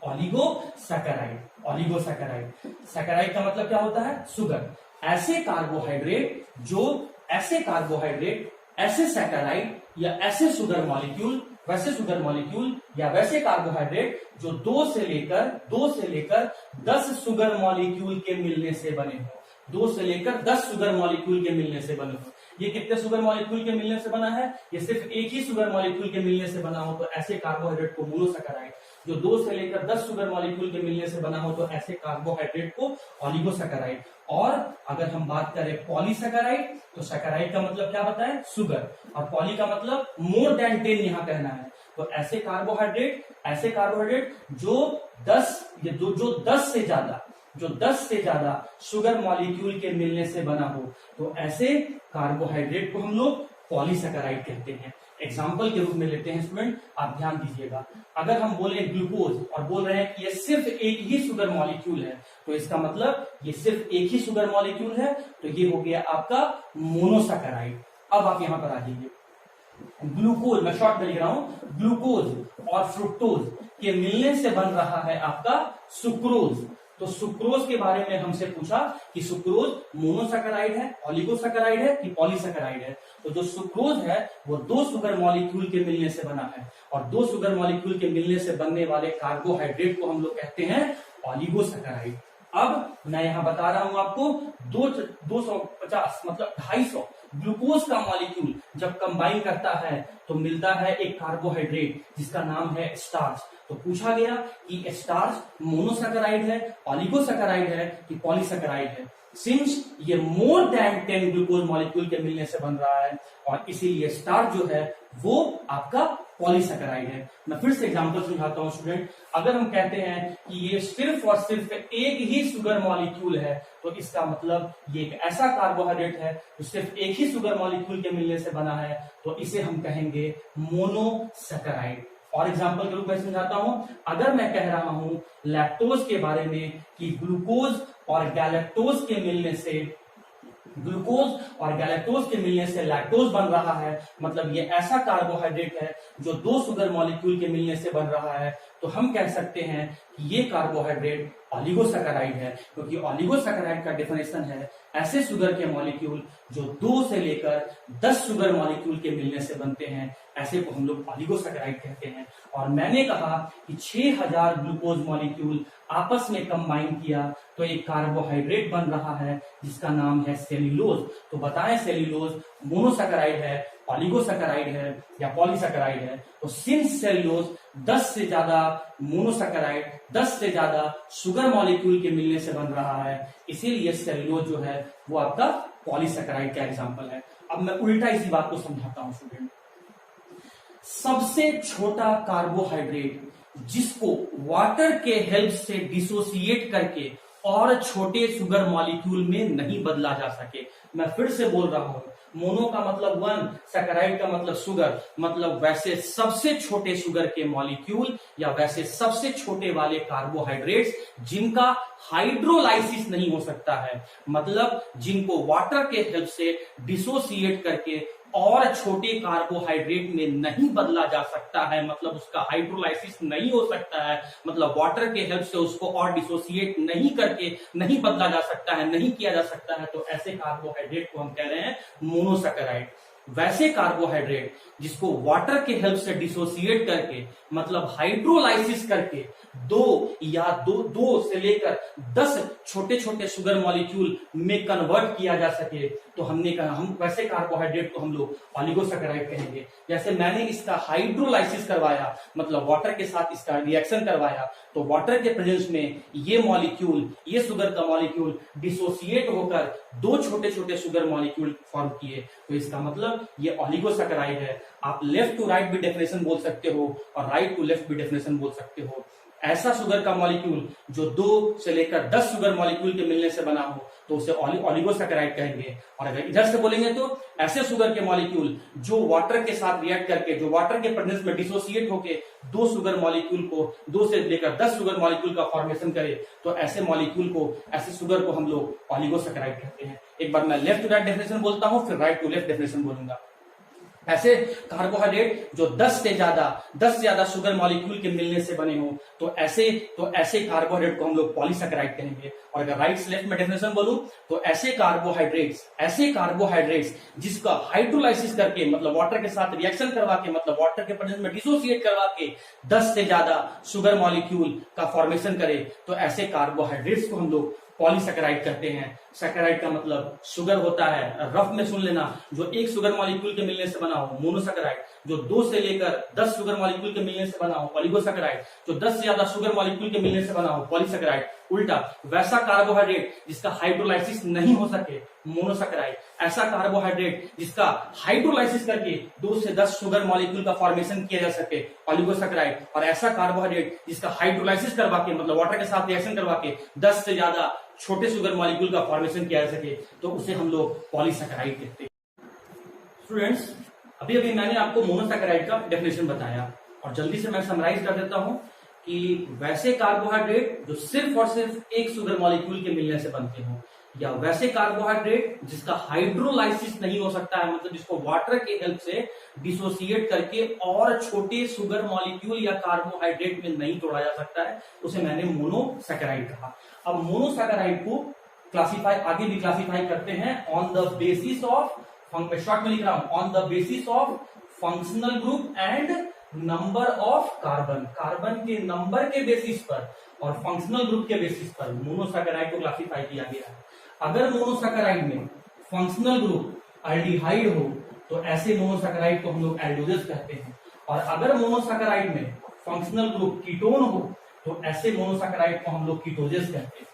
ओलिगोसैकेराइड, ओलिगोसैकेराइड। सैकेराइड का मतलब क्या होता है? शुगर। ऐसे कार्बोहाइड्रेट जो ऐसे कार्बोहाइड्रेट, ऐसे सैकेराइड या ऐसे शुगर मॉलिक्यूल, वैसे शुगर मॉलिक्यूल या वैसे कार्बोहाइड्रेट जो 2 से लेकर 10 शुगर मॉलिक्यूल के मिलने से बने हो, 2 से लेकर 10 शुगर मॉलिक्यूल के मिलने से बने हो। ये कितने शुगर मॉलिक्यूल के मिलने से बना है? ये सिर्फ एक ही शुगर मॉलिक्यूल के मिलने से बना हो तो ऐसे कार्बोहाइड्रेट को मोनोसैकेराइड। जो 2 से लेकर 10 शुगर मॉलिक्यूल के मिलने से बना हो तो ऐसे कार्बोहाइड्रेट को ओलिगोसैकेराइड। और अगर हम बात करें पॉलीसैकेराइड, तो सैकेराइड का मतलब क्या बताएं? शुगर, और पॉली का मतलब मोर देन 10 यहां कहना है। तो ऐसे कार्बोहाइड्रेट जो 10 से ज्यादा शुगर मॉलिक्यूल के मिलने से बना हो तो ऐसे कार्बोहाइड्रेट को हम लोग पॉलीसैकेराइड कहते हैं। एग्जाम्पल के रूप में लेते हैं स्टूडेंट, आप ध्यान दीजिएगा। अगर हम बोले ग्लूकोज और बोल रहे हैं कि ये सिर्फ एक ही शुगर मॉलिक्यूल है, तो इसका मतलब ये सिर्फ एक ही शुगर मॉलिक्यूल है, तो ये हो गया आपका मोनोसैकेराइड। अब आप यहां पर आ जाइए, ग्लूकोज, मैं शॉर्ट में लिख रहा हूं, ग्लूकोज और फ्रुक्टोज के मिलने से बन रहा है आपका सुक्रोज। तो सुक्रोज के बारे में हमसे पूछा कि सुक्रोज मोनोसैकेराइड है, ओलिगोसैकेराइड है कि पॉलीसैकेराइड है। तो जो सुक्रोज है वो 2 शुगर मॉलिक्यूल के मिलने से बना है, और 2 शुगर मॉलिक्यूल के मिलने से बनने वाले कार्बोहाइड्रेट को हम लोग कहते हैं ओलिगोसैकेराइड। अब मैं यहां बता रहा हूं आपको 250 मतलब 250 ग्लूकोज का मॉलिक्यूल जब कंबाइन करता है तो मिलता है एक कार्बोहाइड्रेट जिसका नाम है स्टार्च। तो पूछा गया कि स्टार्च मोनोसैकेराइड है, ओलिगोसैकेराइड है कि पॉलीसैकेराइड है। सिंस ये मोर देन 10 ग्लूकोज मॉलिक्यूल के मिलने से बन रहा है और इसीलिए स्टार्च जो है वो आपका पॉलीसैकेराइड है। मैं फिर से एग्जांपल समझाता हूं स्टूडेंट। अगर हम कहते हैं कि ये सिर्फ और सिर्फ एक ही शुगर मॉलिक्यूल है, तो इसका मतलब ये एक ऐसा कार्बोहाइड्रेट है जो सिर्फ एक ही शुगर मॉलिक्यूल के मिलने से बना है, तो इसे हम कहेंगे मोनोसैकेराइड। और एग्जांपल के रूप में समझाता हूं। अगर मैं कह रहा हूं लैक्टोज के बारे में कि ग्लूकोज और गैलेक्टोज के मिलने से लैक्टोज बन रहा है, मतलब ये ऐसा कार्बोहाइड्रेट है जो दो शुगर मॉलिक्यूल के मिलने से बन रहा है, तो हम कह सकते हैं कि ये कार्बोहाइड्रेट ऑलिगोसैकेराइड है। क्योंकि ऑलिगोसैकेराइड का डेफिनेशन है ऐसे शुगर के मॉलिक्यूल जो 2 से लेकर 10 शुगर मॉलिक्यूल के मिलने से बनते हैं, ऐसे को हम लोग ऑलिगोसैकेराइड कहते हैं। और मैंने कहा कि 6000 ग्लूकोज मॉलिक्यूल आपस में कंबाइन किया तो एक कार्बोहाइड्रेट बन रहा है जिसका नाम है सेल्यूलोज। तो बताएं सेल्यूलोज मोनोसैकेराइड है, ऑलिगोसैकेराइड है या पॉलीसैकेराइड है? तो सिंस सेल्यूलोज 10 से ज्यादा मोनोसैकेराइड, 10 से ज्यादा शुगर मॉलिक्यूल के मिलने से बन रहा है, इसीलिए सेल्यूलोज जो है वो आपका पॉलीसैकेराइड का एग्जांपल है। अब मैं उल्टा इसी बात को समझाता हूं स्टूडेंट। सबसे छोटा कार्बोहाइड्रेट जिसको वाटर के हेल्प से डिसोसिएट करके और छोटे शुगर मॉलिक्यूल में नहीं बदला जा सके, मैं फिर से बोल रहा हूं, मोनो का मतलब 1, सैकेराइड का मतलब शुगर, मतलब वैसे सबसे छोटे शुगर के मॉलिक्यूल या वैसे सबसे छोटे वाले कार्बोहाइड्रेट्स जिनका हाइड्रोलाइसिस नहीं हो सकता है, मतलब जिनको वाटर के हेल्प से डिसोसिएट करके और छोटे कार्बोहाइड्रेट में नहीं बदला जा सकता है, मतलब उसका हाइड्रोलाइसिस नहीं हो सकता है, मतलब वाटर के हेल्प से उसको और डिसोसिएट नहीं करके नहीं बदला जा सकता है, नहीं किया जा सकता है, तो ऐसे कार्बोहाइड्रेट को हम कह रहे हैं मोनोसैकेराइड। वैसे कार्बोहाइड्रेट जिसको वाटर के हेल्प से डिसोसिएट करके, मतलब हाइड्रोलाइसिस करके दो से लेकर 10 छोटे छोटे शुगर मॉलिक्यूल में कन्वर्ट किया जा सके, तो हमने कहा हम वैसे कार्बोहाइड्रेट को हम लोग ऑलिगोसैकेराइड कहेंगे। जैसे मैंने इसका हाइड्रोलाइसिस करवाया, मतलब वाटर के साथ इसका रिएक्शन करवाया, तो वाटर के प्रेजेंस में ये शुगर का मॉलिक्यूल डिसोसिएट होकर 2 छोटे छोटे शुगर मॉलिक्यूल फॉर्म किए, तो इसका मतलब ये ऑलिगोसैकेराइड है। आप लेफ्ट टू राइट भी डेफिनेशन बोल सकते हो और राइट टू लेफ्ट भी डेफिनेशन बोल सकते हो। ऐसा शुगर का मॉलिक्यूल जो 2 से लेकर 10 शुगर मॉलिक्यूल के मिलने से बना हो, तो उसे ऑलिगोसैकेराइड कहेंगे। और अगर इधर से बोलेंगे तो ऐसे शुगर के मॉलिक्यूल जो वाटर के साथ रिएक्ट करके, जो वाटर के प्रेजेंस में डिसोसिएट होके 2 शुगर मॉलिक्यूल को 2 से लेकर 10 शुगर मॉलिक्यूल का फॉर्मेशन करे, तो ऐसे मॉलिक्यूल को, ऐसे शुगर को हम लोग ऑलिगोसैकेराइड कहते हैं। एक बार मैं लेफ्ट टू राइट डेफिनेशन बोलता हूं, फिर राइट टू लेफ्ट डेफिनेशन बोलूंगा। ऐसे कार्बोहाइड्रेट जो 10 से ज्यादा शुगर मॉलिक्यूल के मिलने से बने हो, तो ऐसे कार्बोहाइड्रेट को हम लोग पॉलीसैकेराइड कहेंगे। और अगर राइट से लेफ्ट में डेफिनेशन बोलूं तो ऐसे कार्बोहाइड्रेट्स जिसका हाइड्रोलाइसिस करके, मतलब वाटर के साथ रिएक्शन करवा के, मतलब वाटर के प्रेजेंस में डिसोसिएट करवा के 10 से ज्यादा शुगर मॉलिक्यूल का फॉर्मेशन करे, तो ऐसे कार्बोहाइड्रेट्स को हम लोग पॉलीसैकेराइड कहते हैं। सैकेराइड का मतलब शुगर होता है, रफ में सुन लेना, जो 1 शुगर मॉलिक्यूल के मिलने से बना हो मोनोसैकेराइड, जो 2 से लेकर 10 शुगर मॉलिक्यूल के मिलने से बना हो ऑलिगोसैकेराइड, जो 10 से ज्यादा शुगर मॉलिक्यूल के मिलने से बना हो पॉलीसैकेराइड। उल्टा वैसा कार्बोहाइड्रेट जिसका हाइड्रोलाइसिस नहीं हो सके, मोनोसैकेराइड। ऐसा कार्बोहाइड्रेट जिसका हाइड्रोलाइसिस करके 2 से 10 शुगर मॉलिक्यूल का फॉर्मेशन किया जा सके, ऑलिगोसैकेराइड। और ऐसा कार्बोहाइड्रेट जिसका हाइड्रोलाइसिस करवा के, मतलब वाटर के साथ रिएक्शन करवा के 10 से ज्यादा छोटे शुगर मॉलिक्यूल का फॉर्मेशन किया जा सके, तो उसे हम लोग पॉलीसैकेराइड कहते हैं। स्टूडेंट्स, अभी मैंने आपको मोनोसैकेराइड का डेफिनेशन बताया, और जल्दी से मैं समराइज कर देता हूं कि वैसे कार्बोहाइड्रेट जो सिर्फ और सिर्फ 1 शुगर मॉलिक्यूल के मिलने से बनते हो, या वैसे कार्बोहाइड्रेट जिसका हाइड्रोलाइसिस नहीं हो सकता है, मतलब जिसको वाटर के हेल्प से डिसोसिएट करके और छोटे शुगर मॉलिक्यूल या कार्बोहाइड्रेट में नहीं तोड़ा जा सकता है, उसे मैंने मोनोसैकेराइड कहा। अब मोनोसैकेराइड को आगे भी क्लासिफाई करते हैं on the basis of, short में लिख रहा हूं, on the basis of functional group and number of carbon के नंबर के बेसिस पर और फंक्शनल ग्रुप के बेसिस पर मोनोसैकेराइड को क्लासिफाई किया गया है। अगर मोनोसैकेराइड में फंक्शनल ग्रुप एल्डिहाइड हो, तो ऐसे मोनोसैकेराइड को हम लोग एल्डोजेस कहते हैं। और अगर मोनोसैकेराइड में फंक्शनल ग्रुप कीटोन हो, तो ऐसे मोनोसैकेराइड को हम लोग कीटोजेस कहते हैं।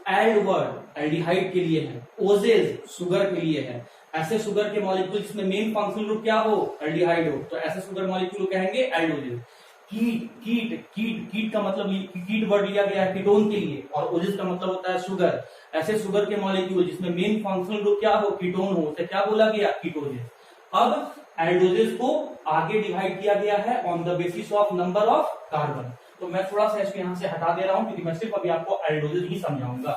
एल्ड वर्ड एल्डिहाइड के लिए है, ओजेज शुगर के लिए है, ऐसे शुगर के मॉलिक्यूल जिसमें मेन फंक्शनल ग्रुप क्या हो, एल्डिहाइड हो, तो ऐसे शुगर मॉलिक्यूल को कहेंगे एल्डोजेस। कीट कीट कीट कीट का मतलब कीट वर्ड लिया गया है कीटोन के लिए, और ओजेस का मतलब होता है शुगर। ऐसे शुगर के मॉलिक्यूल जिसमें मेन फंक्शनल ग्रुप क्या हो, कीटोन हो, उसे क्या बोला गया, कीटोजेस। अब एल्डोजेस को आगे डिवाइड किया गया है on the basis of number of carbon. तो मैं थोड़ा सा इसको यहां से हटा दे रहा हूं क्योंकि मैं सिर्फ अभी आपको एल्डोजेस ही समझाऊंगा।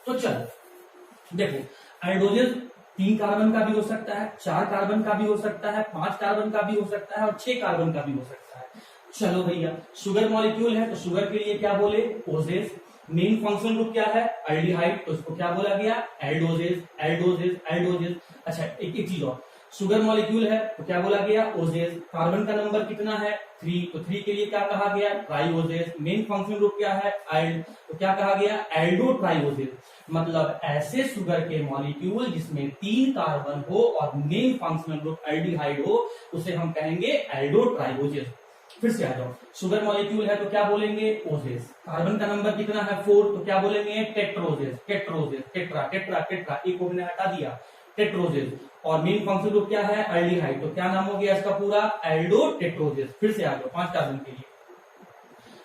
तो चलो देखो, एल्डोजेस 3 कार्बन का भी हो सकता है, 4 कार्बन का भी हो सकता है, 5 कार्बन का भी हो सकता है और 6 कार्बन का भी हो सकता है। चलो भैया, शुगर मॉलिक्यूल है तो शुगर के लिए क्या बोले, ओजेस। मेन फंक्शनल ग्रुप क्या है, एल्डिहाइड, तो उसको क्या बोला गया, एल्डोजेस एल्डोजेस एल्डोजेस। अच्छा, एक चीज और, शुगर मॉलिक्यूल है तो क्या बोला गया, ओजेस। कार्बन का नंबर कितना है, 3, तो 3 के लिए क्या कहा गया, ट्राइओजेस। मेन फंक्शनल ग्रुप क्या है, एल्ड, तो क्या कहा गया, एल्डो ट्राइओजेस। मतलब ऐसे शुगर के मॉलिक्यूल जिसमें 3 कार्बन हो और मेन फंक्शनल ग्रुप एल्डिहाइड हो, उसे हम कहेंगे एल्डो ट्राइओजेस। फिर से आ जाओ, शुगर मॉलिक्यूल है तो क्या बोलेंगे, ओजेस। कार्बन का नंबर कितना है, 4, तो क्या बोलेंगे, टेट्रोजेस टेट्रोजेस टेट्रा टेट्रा टेट्रा, एक को हमने हटा दिया, टेट्रोजेस। और मेन फंक्शनल ग्रुप क्या है, एल्डिहाइड, तो क्या नाम हो गया इसका पूरा, एल्डो टेट्रोजेस। फिर से आ जाओ, 5 कार्बन के लिए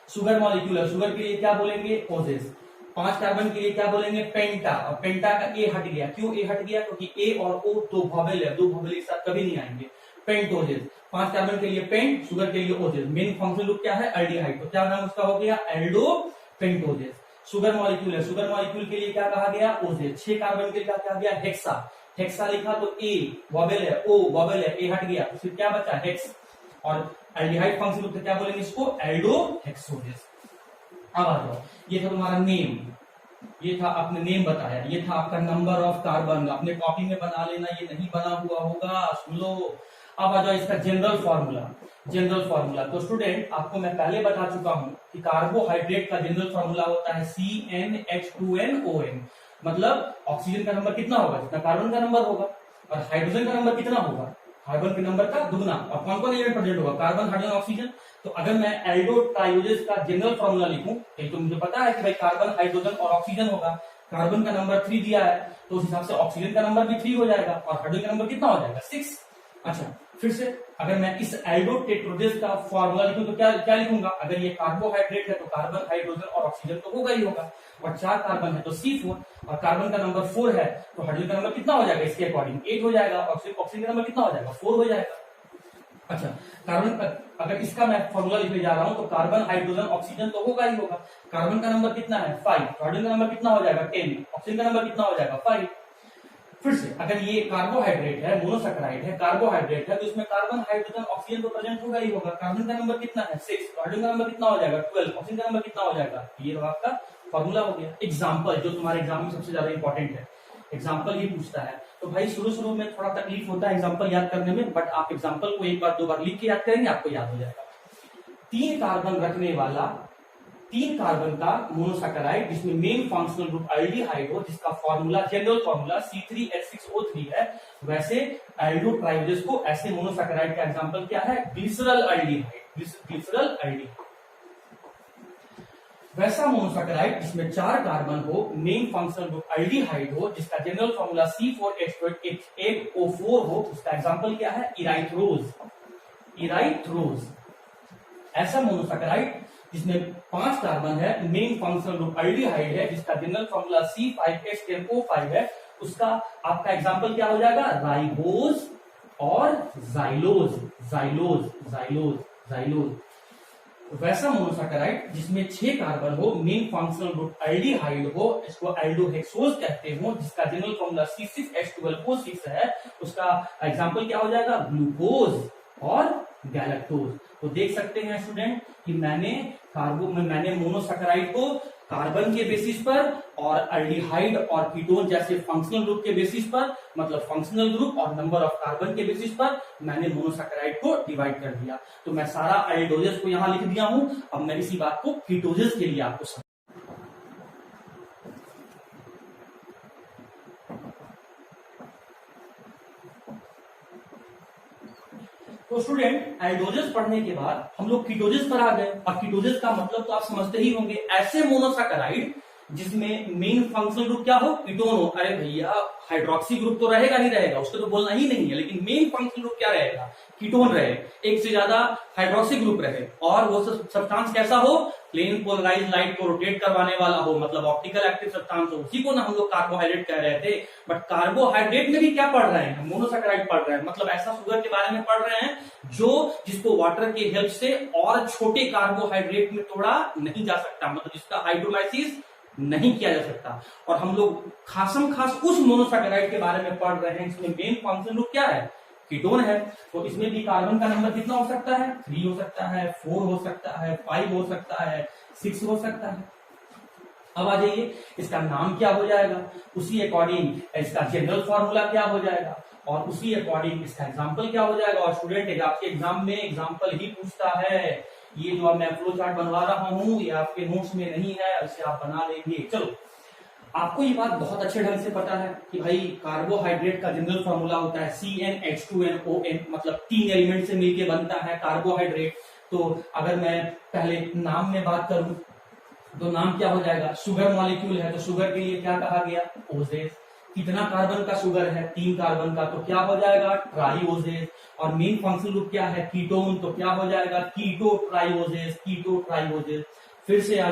शुगर मॉलिक्यूल है, शुगर के लिए क्या बोलेंगे, ओजेस। 5 कार्बन के लिए क्या बोलेंगे, पेंटा। और पेंटा का ए हट गया, क्यों ए हट गया, क्योंकि ए और ओ दो वोवेल है, दो वोवेल एक साथ कभी नहीं आएंगे। पेंटोजेस, 5 कार्बन के लिए पेंट, शुगर के लिए ओजेस। मेन फंक्शनल ग्रुप क्या है, एल्डिहाइड, तो क्या नाम उसका हो गया, एल्डो पेंटोजेस। शुगर मॉलिक्यूल है, शुगर मॉलिक्यूल के लिए क्या कहा गया, ओजेस। 6 कार्बन के लिए क्या कहा गया, हेक्सा। हेक्सा लिखा तो ए वोवेल है, ओ वोवेल है, ए हट गया, तो फिर क्या बचा, हेक्स। और एल्डिहाइड फंक्शनल ग्रुप क्या बोलेंगे इसको, एल्डो हेक्सोजेस। अब आ जाओ, ये था तुम्हारा नेम, ये था आपने नेम बताया, ये था आपका नंबर ऑफ कार्बन। अपने कॉपी में बना लेना, ये नहीं बना हुआ होगा, सुन लो। अब आ जाओ इसका जनरल फॉर्मूला। जनरल फॉर्मूला तो स्टूडेंट आपको मैं पहले बता चुका हूं कि कार्बोहाइड्रेट का जनरल फॉर्मूला होता है CnH2nOn। मतलब ऑक्सीजन का नंबर कितना होगा, जितना कार्बन का नंबर होगा, और हाइड्रोजन का नंबर कितना होगा, कार्बन के नंबर का दुगना। और कौन कौन एलिमेंट प्रेजेंट होगा, कार्बन, हाइड्रोजन, ऑक्सीजन। तो अगर मैं एल्डो ट्राइओजेस का जनरल फॉर्मूला लिखूं, तो मुझे पता है कि भाई कार्बन, हाइड्रोजन और ऑक्सीजन होगा। कार्बन का नंबर 3 दिया है, तो उस हिसाब से ऑक्सीजन का नंबर भी 3 हो जाएगा, और हाइड्रोजन का नंबर कितना हो जाएगा, 6। अच्छा, फिर से अगर मैं इस एल्डो टेट्रोजेस का फॉर्मूला लिखूं तो क्या क्या लिखूंगा, अगर ये कार्बोहाइड्रेट है तो कार्बन, हाइड्रोजन और ऑक्सीजन तो होगा ही होगा, और 4 कार्बन है तो C4, और कार्बन का नंबर 4 है तो हाइड्रोजन का नंबर कितना हो जाएगा, इसके अकॉर्डिंग 8 हो जाएगा, और ऑक्सीजन का नंबर कितना हो जाएगा, 4 हो जाएगा। अच्छा, कार्बन, अगर इसका मैं फॉर्मूला लिखने जा रहा हूं तो कार्बन, हाइड्रोजन, ऑक्सीजन तो होगा ही होगा। कार्बन का नंबर कितना है, 5, हाइड्रोजन का नंबर कितना हो जाएगा, 10, ऑक्सीजन का नंबर कितना हो जाएगा, 5। फिर से अगर ये कार्बोहाइड्रेट है, मोनोसैकेराइड है, कार्बोहाइड्रेट है, तो इसमें कार्बन, हाइड्रोजन, ऑक्सीजन तो प्रेजेंट होगा ही होगा। कार्बन का नंबर कितना है, 6, हाइड्रोजन का नंबर कितना हो जाएगा, 12, ऑक्सीजन का नंबर कितना हो जाएगा, ये तो आपका फॉर्मूला हो गया। एग्जाम्पल, जो तुम्हारे एग्जाम में सबसे ज्यादा इंपॉर्टेंट है, एग्जाम्पल ही पूछता है। तो भाई शुरू में थोड़ा तकलीफ होता है एग्जाम्पल याद करने में, बट आप एग्जाम्पल को एक बार 2 बार लिख के याद करेंगे, आपको याद हो जाएगा। 3 कार्बन रखने वाला, 3 कार्बन का मोनोसैकेराइड जिसमें मेन फंक्शनल ग्रुप एल्डिहाइड हो, जिसका फॉर्मूला, जनरल फॉर्मूला C3H6O3 है, वैसे एल्डो ट्राइओजेस को ऐसे मोनोसैकेराइड का एग्जांपल क्या है, ग्लिसरल एल्डिहाइड, ग्लिसरल एल्डिहाइड। वैसा मोनोसैकेराइड जिसमें 4 कार्बन हो, मेन फंक्शनल ग्रुप एल्डिहाइड हो, जिसका जनरल फॉर्मूला C4H8O4 हो, उसका एग्जांपल क्या है, इराइथ्रोज, इराइथ्रोज। ऐसा मोनोसैकेराइड जिसमें 5 कार्बन है, मेन फंक्शनल ग्रुप एल्डिहाइड है, जिसका जनरल फॉर्मूला C5H10O5 है, उसका आपका एग्जांपल क्या हो जाएगा, राइबोज और जाइलोज, जाइलोज जाइलोज जाइलोज। वैसा मोनोसैकेराइड जिसमें 6 कार्बन हो, मेन फंक्शनल ग्रुप एल्डिहाइड हो, इसको एल्डोहेक्सोज कहते हो, जिसका जनरल फॉर्मूला C6H12O6 है, उसका एग्जांपल क्या हो जाएगा, ग्लूकोज और गैलेक्टोज। तो देख सकते हैं स्टूडेंट कि मैंने मोनोसैकेराइड को कार्बन के बेसिस पर और एल्डिहाइड और कीटोन जैसे फंक्शनल ग्रुप के बेसिस पर, मतलब फंक्शनल ग्रुप और नंबर ऑफ कार्बन के बेसिस पर मैंने मोनोसैकेराइड को डिवाइड कर दिया। तो मैं सारा एल्डोजेस को यहां लिख दिया हूं, अब मैं इसी बात को कीटोजेस के लिए आपको समझ। तो स्टूडेंट एल्डोजेस पढ़ने के बाद हम लोग कीटोजेस पर आ गए, और कीटोजेस का मतलब तो आप समझते ही होंगे, ऐसे मोनोसैकेराइड जिसमें मेन फंक्शनल ग्रुप क्या हो, कीटोन हो। अरे भैया हाइड्रोक्सी ग्रुप तो रहेगा नहीं रहेगा, उसको तो बोलना ही नहीं है, लेकिन मेन फंक्शनल ग्रुप क्या रहेगा, कीटोन रहे, एक से ज्यादा हाइड्रोक्सी ग्रुप रहे, और वो सब्सटेंस कैसा हो, प्लेन पोलराइज लाइट को रोटेट करवाने वाला हो, मतलब ऑप्टिकल एक्टिव सब्सटेंस हो। उसी को ना हम लोग कार्बोहाइड्रेट कह रहे थे। बट कार्बोहाइड्रेट में भी क्या पढ़ रहे हैं, मोनोसैकेराइड पढ़ रहे हैं, मतलब ऐसा शुगर के बारे में पढ़ रहे हैं जिसको वाटर की हेल्प से और छोटे कार्बोहाइड्रेट में तोड़ा नहीं जा सकता, मतलब जिसका हाइड्रोलाइसिस नहीं किया जा सकता। और हम लोग खासम खास उस मोनोसैकेराइड के बारे में पढ़ रहे हैं जिसमें मेन फंक्शन ग्रुप क्या है, कीटोन है। तो इसमें भी कार्बन का नंबर कितना हो सकता है, 3 हो सकता है, 4 हो सकता है, 5 हो सकता है, 6 हो सकता है। अब आ जाइए, इसका नाम क्या हो जाएगा, उसी अकॉर्डिंग इसका जनरल फॉर्मूला क्या हो जाएगा, और उसी अकॉर्डिंग इसका एग्जाम्पल क्या हो जाएगा। और स्टूडेंट आपके एग्जाम में एग्जाम्पल ही पूछता है। ये जो मैं फ्लो चार्ट बनवा रहा हूं ये आपके नोट्स में नहीं है, इसे आप बना लेंगे। चलो, आपको ये बात बहुत अच्छे ढंग से पता है कि भाई कार्बोहाइड्रेट का जनरल फॉर्मूला होता है CnH2nOn, मतलब 3 एलिमेंट से मिलकर बनता है कार्बोहाइड्रेट। तो अगर मैं पहले नाम में बात करूं तो नाम क्या हो जाएगा, शुगर मॉलिक्यूल है तो शुगर के लिए क्या कहा गया, ओजेस। कितना कार्बन का शुगर है, 3 कार्बन का, तो क्या हो जाएगा, ट्राइओजेस। और मेन फंक्शनल ग्रुप क्या है, कीटोन, तो क्या हो जाएगा, कीटो ट्राइओजेस, कीटो ट्राइओजेस। फिर से आ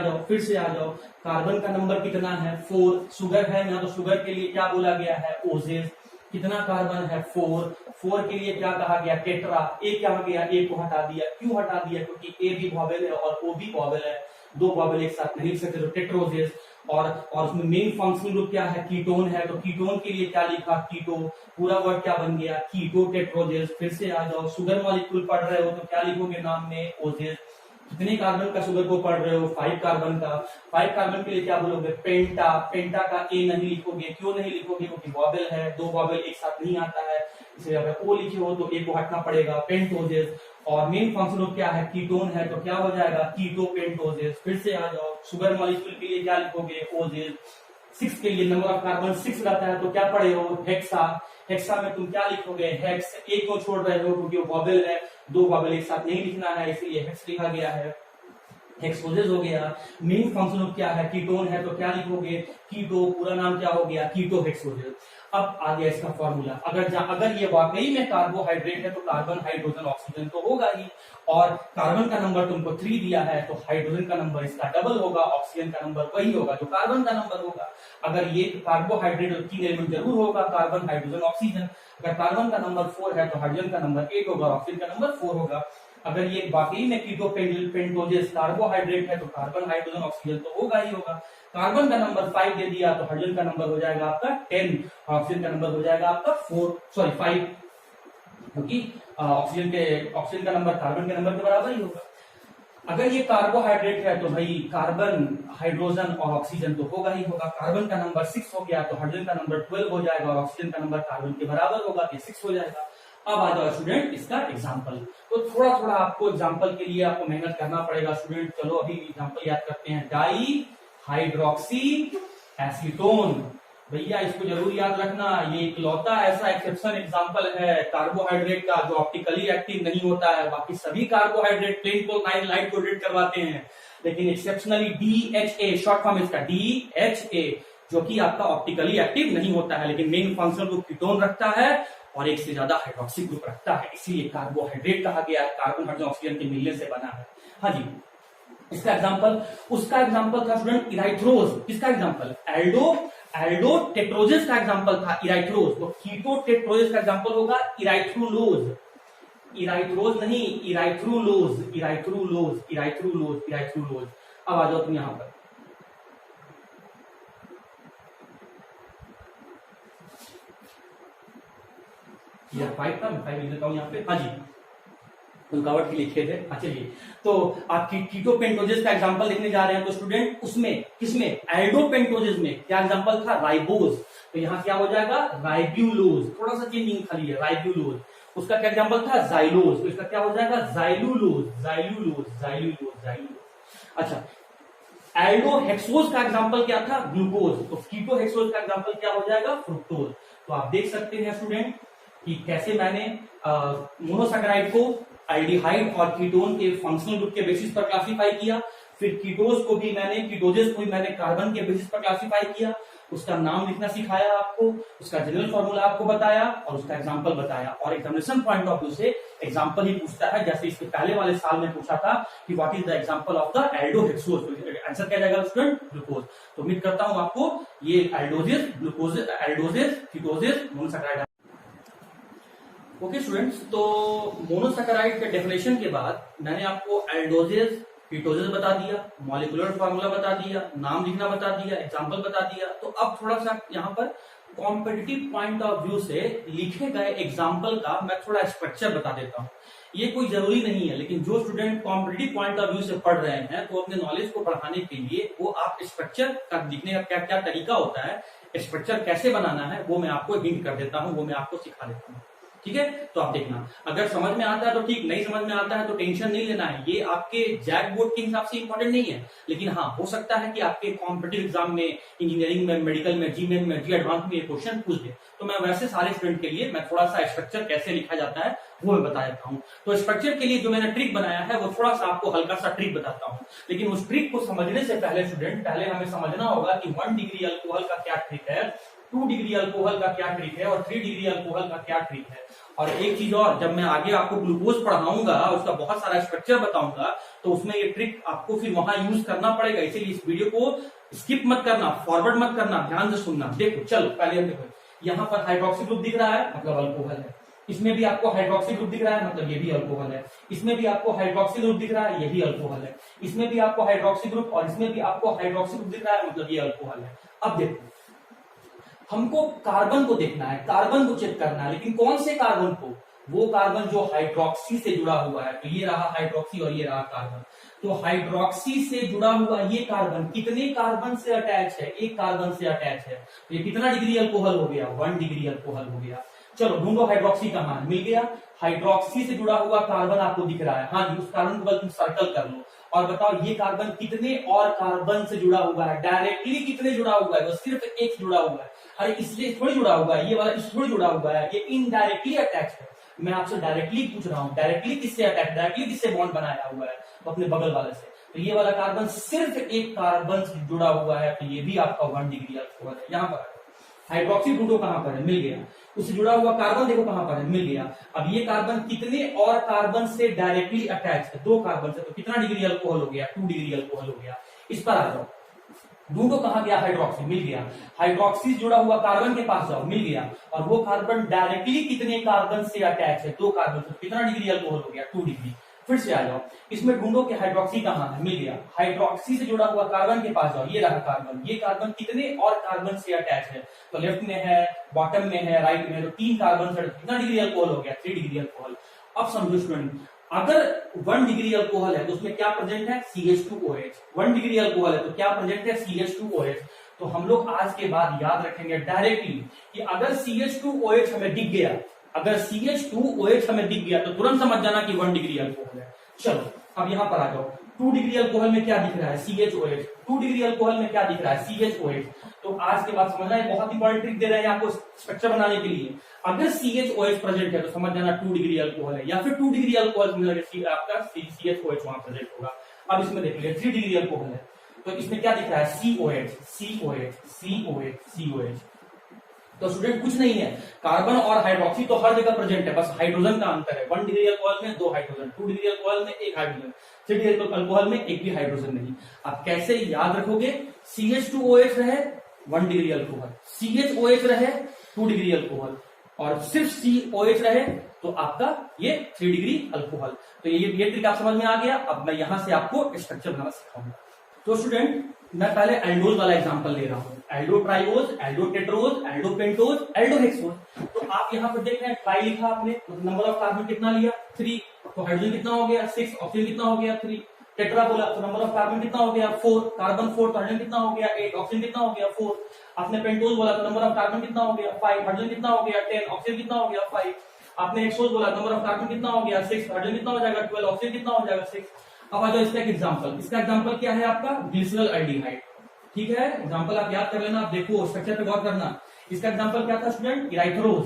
जाओ, कार्बन का नंबर कितना है, 4, शुगर है ना, तो शुगर के लिए क्या बोला गया है, ओजेस। कितना कार्बन है, 4 के लिए क्या कहा गया, टेट्रा। ए क्या हो गया, ए को हटा दिया, क्यों हटा दिया, क्योंकि ए भी वॉवेल है और ओ भी वॉवेल है, 2 वॉवेल एक साथ नहीं लिख सकते, तो टेट्रोजेस। और उसमें मेन फंक्शनल ग्रुप क्या है, कीटोन है, तो कीटोन के लिए क्या लिखा, कीटो, पूरा वर्ड क्या बन गया, कीटो टेट्रोजेस। फिर से आ जाओ, शुगर मॉलिक्यूल पढ़ रहे हो तो क्या लिखोगे नाम में, ओजेस। कितने कार्बन का शुगर को पढ़ रहे हो, 5 कार्बन का, 5 कार्बन के लिए क्या बोलोगे, पेंटा। पेंटा का ए नहीं लिखोगे, क्यों नहीं लिखोगे, क्योंकि वॉवेल है, 2 वॉवेल एक साथ नहीं आता है, इसलिए अगर ओ लिखे हो तो ए को हटना पड़ेगा, पेंटोजेस। और मेन फंक्शन क्या है, कीटोन है, तो क्या हो जाएगा, कीटो पेंटोजेस। फिर से आ जाओ, शुगर मॉलिक्यूल के लिए क्या लिखोगे, ओजेस। 6 के लिए नंबर ऑफ कार्बन 6 रहता है, तो क्या पढ़े हो, हेक्सा। हेक्सा में तुम क्या लिखोगे, हेक्स। एक को छोड़ रहे हो क्योंकि वो वॉवेल है, 2 वॉवेल एक साथ नहीं लिखना है, इसलिए हेक्स लिखा गया है, हेक्सोजेस हो गया। मेन फंक्शन क्या है, कीटोन है, तो क्या लिखोगे, कीटो, पूरा नाम क्या हो गया, कीटो हेक्सोजेस। अब आ गया इसका फॉर्मूला, अगर ये वाकई में कार्बोहाइड्रेट है तो कार्बन हाइड्रोजन ऑक्सीजन तो होगा ही, और कार्बन का नंबर तुमको 3 दिया है तो हाइड्रोजन का नंबर इसका डबल होगा, ऑक्सीजन का नंबर वही होगा जो कार्बन का नंबर होगा। अगर ये कार्बोहाइड्रेट और 3 एलिमेंट जरूर होगा, कार्बन हाइड्रोजन ऑक्सीजन। अगर कार्बन का नंबर 4 है तो हाइड्रोजन का नंबर 8 होगा, ऑक्सीजन का नंबर 4 होगा। अगर ये वाकई में कीटो पेंटोजेस कार्बोहाइड्रेट है तो कार्बन हाइड्रोजन ऑक्सीजन तो होगा ही होगा। कार्बन का नंबर 5 दे दिया तो हाइड्रोजन का नंबर हो जाएगा आपका 10, ऑक्सीजन का नंबर हो जाएगा आपका 5, क्योंकि ऑक्सीजन का नंबर कार्बन के नंबर के बराबर ही होगा। अगर ये कार्बोहाइड्रेट है तो भाई कार्बन हाइड्रोजन और ऑक्सीजन तो होगा ही होगा। कार्बन का नंबर 6 हो गया तो हाइड्रोजन का नंबर 12 हो जाएगा और ऑक्सीजन का नंबर कार्बन के बराबर होगा, तो 6 हो जाएगा। अब आ जाओ स्टूडेंट इसका एग्जाम्पल। तो थोड़ा थोड़ा आपको एग्जाम्पल के लिए आपको मेहनत करना पड़ेगा स्टूडेंट। चलो अभी एग्जाम्पल याद करते हैं। डाई हाइड्रोक्सी एसीटोन, भैया इसको जरूर याद रखना, ये इकलौता ऐसा एक्सेप्शन एग्जाम्पल है कार्बोहाइड्रेट का जो ऑप्टिकली एक्टिव नहीं होता है। बाकी सभी कार्बोहाइड्रेट प्लेन को लाइट को रीड करवाते हैं, लेकिन एक्सेप्शनली DHA, शॉर्ट फॉर्म इसका DHA, जो कि आपका ऑप्टिकली एक्टिव नहीं होता है, लेकिन मेन फंक्शन को कीटोन रखता है और एक से ज्यादा हाइड्रोक्सी ग्रुप रखता है, इसलिए कार्बोहाइड्रेट कहा गया है, कार्बन हाइड्रोजन ऑक्सीजन के मिलने से बना है। हाँ जी, इसका एग्जांपल, उसका एग्जांपल था स्टूडेंट इराइथ्रोज। किसका एग्जांपल, एल्डो टेट्रोजेस का एग्जांपल था इराइथ्रोज। तो कीटो टेट्रोजेस का एग्जांपल होगा इराइथ्रोलोज, इराइथ्रोज नहीं इराइथ्रोलोज, इराइथ्रोलोज, इराइथ्रोलोज, इराइथ्रोलोज। अब आ जाओ तुम यहां पर, यह 5 था, मैं 5 लिख देता हूं यहाँ पे। हाँ जी, रुकावट के लिखे थे। अच्छा चलिए, तो आप कीटो पेंटोजेस का एग्जांपल देखने जा रहे हैं। तो स्टूडेंट उसमें किसमें, एल्डो पेंटोजेस में क्या एग्जांपल था, राइबोज। तो यहाँ क्या हो जाएगा, राइब्यूलोज, थोड़ा सा चेंजिंग खाली है, राइब्यूलोज। उसका क्या एग्जांपल था, जाइलोज, तो इसका क्या हो जाएगा, जाइलुलोज, जाइलुलोज, जाइलुलोज, जाइलुलोज। अच्छा, एल्डो हेक्सोज का एग्जांपल क्या था, ग्लूकोज। तो कीटो हेक्सोज का एग्जांपल क्या हो जाएगा, फ्रुक्टोज। तो आप देख सकते हैं स्टूडेंट कि कैसे मैंने मोनोसैकेराइड को एल्डिहाइड और कीटोन के फंक्शनल ग्रुप के बेसिस पर क्लासिफाई किया। फिर कीटोज को भी मैंने कीटोजेस को भी मैंने कार्बन के बेसिस पर क्लासिफाई किया, उसका नाम लिखना सिखाया आपको, उसका जनरल फॉर्मूला आपको बताया और उसका एग्जांपल बताया। और एग्जामिनेशन पॉइंट ऑफ व्यू से एग्जांपल ही पूछता है, जैसे इसके पहले वाले साल में पूछा था कि what is the example of the aldohexose, answer क्या जाएगा स्टूडेंट? ग्लूकोज। तो उम्मीद करता हूं आपको ये एल्डोजेस, ग्लूकोज, एल्डोजेस, कीटोजेस, मोनोसैकेराइड। ओके स्टूडेंट्स, तो मोनोसैकेराइड के डेफिनेशन के बाद मैंने आपको एल्डोजेस, कीटोजेस बता दिया, मॉलिक्यूलर फार्मूला बता दिया, नाम लिखना बता दिया, एग्जांपल बता दिया। तो अब थोड़ा सा यहाँ पर कॉम्पिटिटिव पॉइंट ऑफ व्यू से लिखे गए एग्जांपल का मैं थोड़ा स्ट्रक्चर बता देता हूँ। ये कोई जरूरी नहीं है, लेकिन जो student competitive point of view से पढ़ रहे हैं तो अपने नॉलेज को बढ़ाने के लिए वो आप स्ट्रक्चर का लिखने का क्या क्या तरीका होता है, स्ट्रक्चर कैसे बनाना है, वो मैं आपको हिंट कर देता हूँ, वो मैं आपको सिखा देता हूँ। ठीक है, तो आप देखना, अगर समझ में आता है तो ठीक, नहीं समझ में आता है तो टेंशन नहीं लेना है। ये आपके जैक बोर्ड के हिसाब से इंपॉर्टेंट नहीं है, लेकिन हाँ हो सकता है कि आपके कॉम्पिटिटिव एग्जाम में, इंजीनियरिंग में, मेडिकल में, जीमेन में, जी एडवांस में ये क्वेश्चन पूछ दे। तो मैं वैसे सारे स्टूडेंट के लिए मैं थोड़ा सा स्ट्रक्चर कैसे लिखा जाता है वो मैं बता देता हूँ। तो स्ट्रक्चर के लिए जो मैंने ट्रिक बनाया है वो थोड़ा सा आपको हल्का सा ट्रिक बताता हूँ, लेकिन उस ट्रिक को समझने से पहले स्टूडेंट, पहले हमें समझना होगा कि 1 डिग्री अल्कोहल का क्या ट्रिक है, 2 डिग्री अल्कोहल का क्या ट्रिक है और 3 डिग्री अल्कोहल का क्या ट्रिक है। और एक चीज और, जब मैं आगे आपको ग्लूकोज पढ़ाऊंगा, उसका बहुत सारा स्ट्रक्चर बताऊंगा, तो उसमें ये ट्रिक आपको फिर वहां यूज करना पड़ेगा। इसीलिए इस वीडियो को स्किप मत करना, फॉरवर्ड मत करना, ध्यान से सुनना। देखो, चलो पहले हम देखो, यहाँ पर हाइड्रोक्सी ग्रुप दिख रहा है, मतलब अल्कोहल है। इसमें भी आपको हाइड्रोक्सी ग्रुप दिख रहा है, मतलब ये भी अल्कोहल है। इसमें भी आपको हाइड्रोक्सी ग्रुप दिख रहा है, ये भी अल्कोहल है। इसमें भी आपको हाइड्रोक्सी ग्रुप और इसमें भी आपको हाइड्रोक्सी ग्रुप दिख रहा है, मतलब ये अल्कोहल है। अब देखो, हमको कार्बन को देखना है, कार्बन को चेक करना है, लेकिन कौन से कार्बन को? वो कार्बन जो हाइड्रोक्सी से जुड़ा हुआ है। तो ये रहा हाइड्रोक्सी और ये रहा कार्बन। तो हाइड्रोक्सी से जुड़ा हुआ ये कार्बन कितने कार्बन से अटैच है? एक कार्बन से अटैच है। तो ये कितना डिग्री अल्कोहल हो गया? 1 डिग्री अल्कोहल हो गया। चलो ढूंढो हाइड्रोक्सी कहाँ है। मिल गया, हाइड्रोक्सी से जुड़ा हुआ कार्बन आपको दिख रहा है। हाँ जी, उस कार्बन को तुम सर्कल कर लो और बताओ ये कार्बन कितने और कार्बन से जुड़ा हुआ है? डायरेक्टली कितने जुड़ा हुआ है? वो सिर्फ एक से जुड़ा हुआ है। अरे इसलिए थोड़ी जुड़ा हुआ है, ये वाला इससे थोड़ी जुड़ा हुआ है, ये इनडायरेक्टली अटैच है। मैं आपसे डायरेक्टली पूछ रहा हूँ, डायरेक्टली किससे अटैच, डायरेक्टली किससे बॉन्ड बनाया हुआ है? अपने बगल वाले से। तो ये वाला कार्बन सिर्फ एक कार्बन से जुड़ा हुआ है, तो ये भी आपका 1 डिग्री अल्कोहल है। यहाँ पर हाइड्रोक्सी ढूंढो कहां पर है? मिल गया। उससे जुड़ा हुआ कार्बन देखो कहां पर है? मिल गया। अब ये कार्बन कितने और कार्बन से डायरेक्टली अटैच है? 2 कार्बन से। तो कितना डिग्री अल्कोहल हो गया? 2 डिग्री अल्कोहल हो गया। इस पर आ जाओ, ढूंढो कहां गया? हाइड्रोक्सी। मिल गया। हाइड्रोक्सी से जुड़ा हुआ कार्बन के पास जाओ, मिल गया। और वो कार्बन डायरेक्टली कितने कार्बन से अटैच है? 2 कार्बन से। कितना डिग्री अल्कोहल हो गया? 2 डिग्री। फिर से आ जाओ, इसमें ढूंढो कि हाइड्रोक्सी कहां है? मिल गया। हाइड्रोक्सी से जुड़ा हुआ कार्बन के पास जाओ, ये रहा कार्बन। ये कार्बन कितने और कार्बन से अटैच है? तो लेफ्ट में है, बॉटम में है, राइट में है। तो 3 कार्बन से। कितना डिग्री अल्कोहल हो गया? 3 डिग्री अल्कोहल। अब समझो स्टूडेंट, अगर 1 डिग्री अल्कोहल है तो उसमें क्या प्रेजेंट है? CH2OH। 1 डिग्री अल्कोहल है तो क्या प्रेजेंट है? CH2OH। तो हम लोग आज के बाद याद रखेंगे डायरेक्टली कि अगर CH2OH हमें दिख गया, अगर CH2OH हमें दिख गया तो तुरंत समझ जाना कि 1 डिग्री अल्कोहल है। चलो अब यहां पर आ जाओ, 2 डिग्री अल्कोहल में क्या दिख रहा है? CHOH। 2 डिग्री अल्कोहल में क्या दिख रहा है? CHOH। तो आज के बाद समझना, है बहुत इंपॉर्टेंट ट्रिक दे रहे हैं आपको स्ट्रक्चर बनाने के लिए। अगर CHOH प्रेजेंट है तो समझ जाना 2 डिग्री अल्कोहल है, या फिर 2 डिग्री अल्कोहल आपका CHOH वहां प्रेजेंट होगा। अब इसमें देख लीजिए 3 डिग्री अल्कोहल है तो इसमें क्या दिख रहा है? COH। तो स्टूडेंट कुछ नहीं है, कार्बन और हाइड्रोक्सी तो हर जगह प्रेजेंट है, बस हाइड्रोजन का अंतर है। 1 डिग्री अल्कोहल में 2 हाइड्रोजन, 2 डिग्री अल्कोहल में 1 हाइड्रोजन, 3 डिग्री अल्कोहल में 1 भी हाइड्रोजन नहीं। आप कैसे याद रखोगे? CH2OH रहे 1 डिग्री अल्कोहल, CHOH रहे 2 डिग्री अल्कोहल, और सिर्फ COH रहे तो आपका ये 3 डिग्री अल्कोहल। तो ये ट्रिक आप समझ में आ गया। अब मैं यहां से आपको स्ट्रक्चर बनाना सिखाऊंगा। तो स्टूडेंट, मैं पहले एल्डोज वाला एग्जांपल ले रहा हूँ। Aldo triose, aldo tetrose, aldo pentose, aldo hexose. तो आप यहाँ पर देख रहे हैं ट्राई लिखा आपने, तो नंबर ऑफ कार्बन कितना लिया? 3। तो हाइड्रोजन कितना हो गया? 6। ऑक्सीजन कितना हो गया? 3। टेट्रा बोला तो नंबर ऑफ कार्बन कितना हो गया? 4। कार्बन 4। तो हाइड्रोजन कितना हो गया? 8। ऑक्सीजन कितना हो गया? 4। आपने पेंटोज बोला तो नंबर ऑफ कार्बन कितना हो गया? 5। हाइड्रोजन कितना हो गया? 10। ऑक्सीजन कितना हो गया? 5। आपने हेक्सोज बोला नंबर ऑफ कार्बन कितना हो गया? 6। हाइड्रोजन कितना हो जाएगा? 12। ऑक्सीजन कितना हो जाएगा? 6। अब आ जाओ इसका एक एग्जांपल। इसका एग्जांपल क्या है आपका? Glycerol aldehyde. ठीक है, एग्जांपल आप याद कर लेना, आप देखो स्ट्रक्चर पे गौर करना। इसका एग्जांपल क्या था स्टूडेंट? इराइथ्रोज।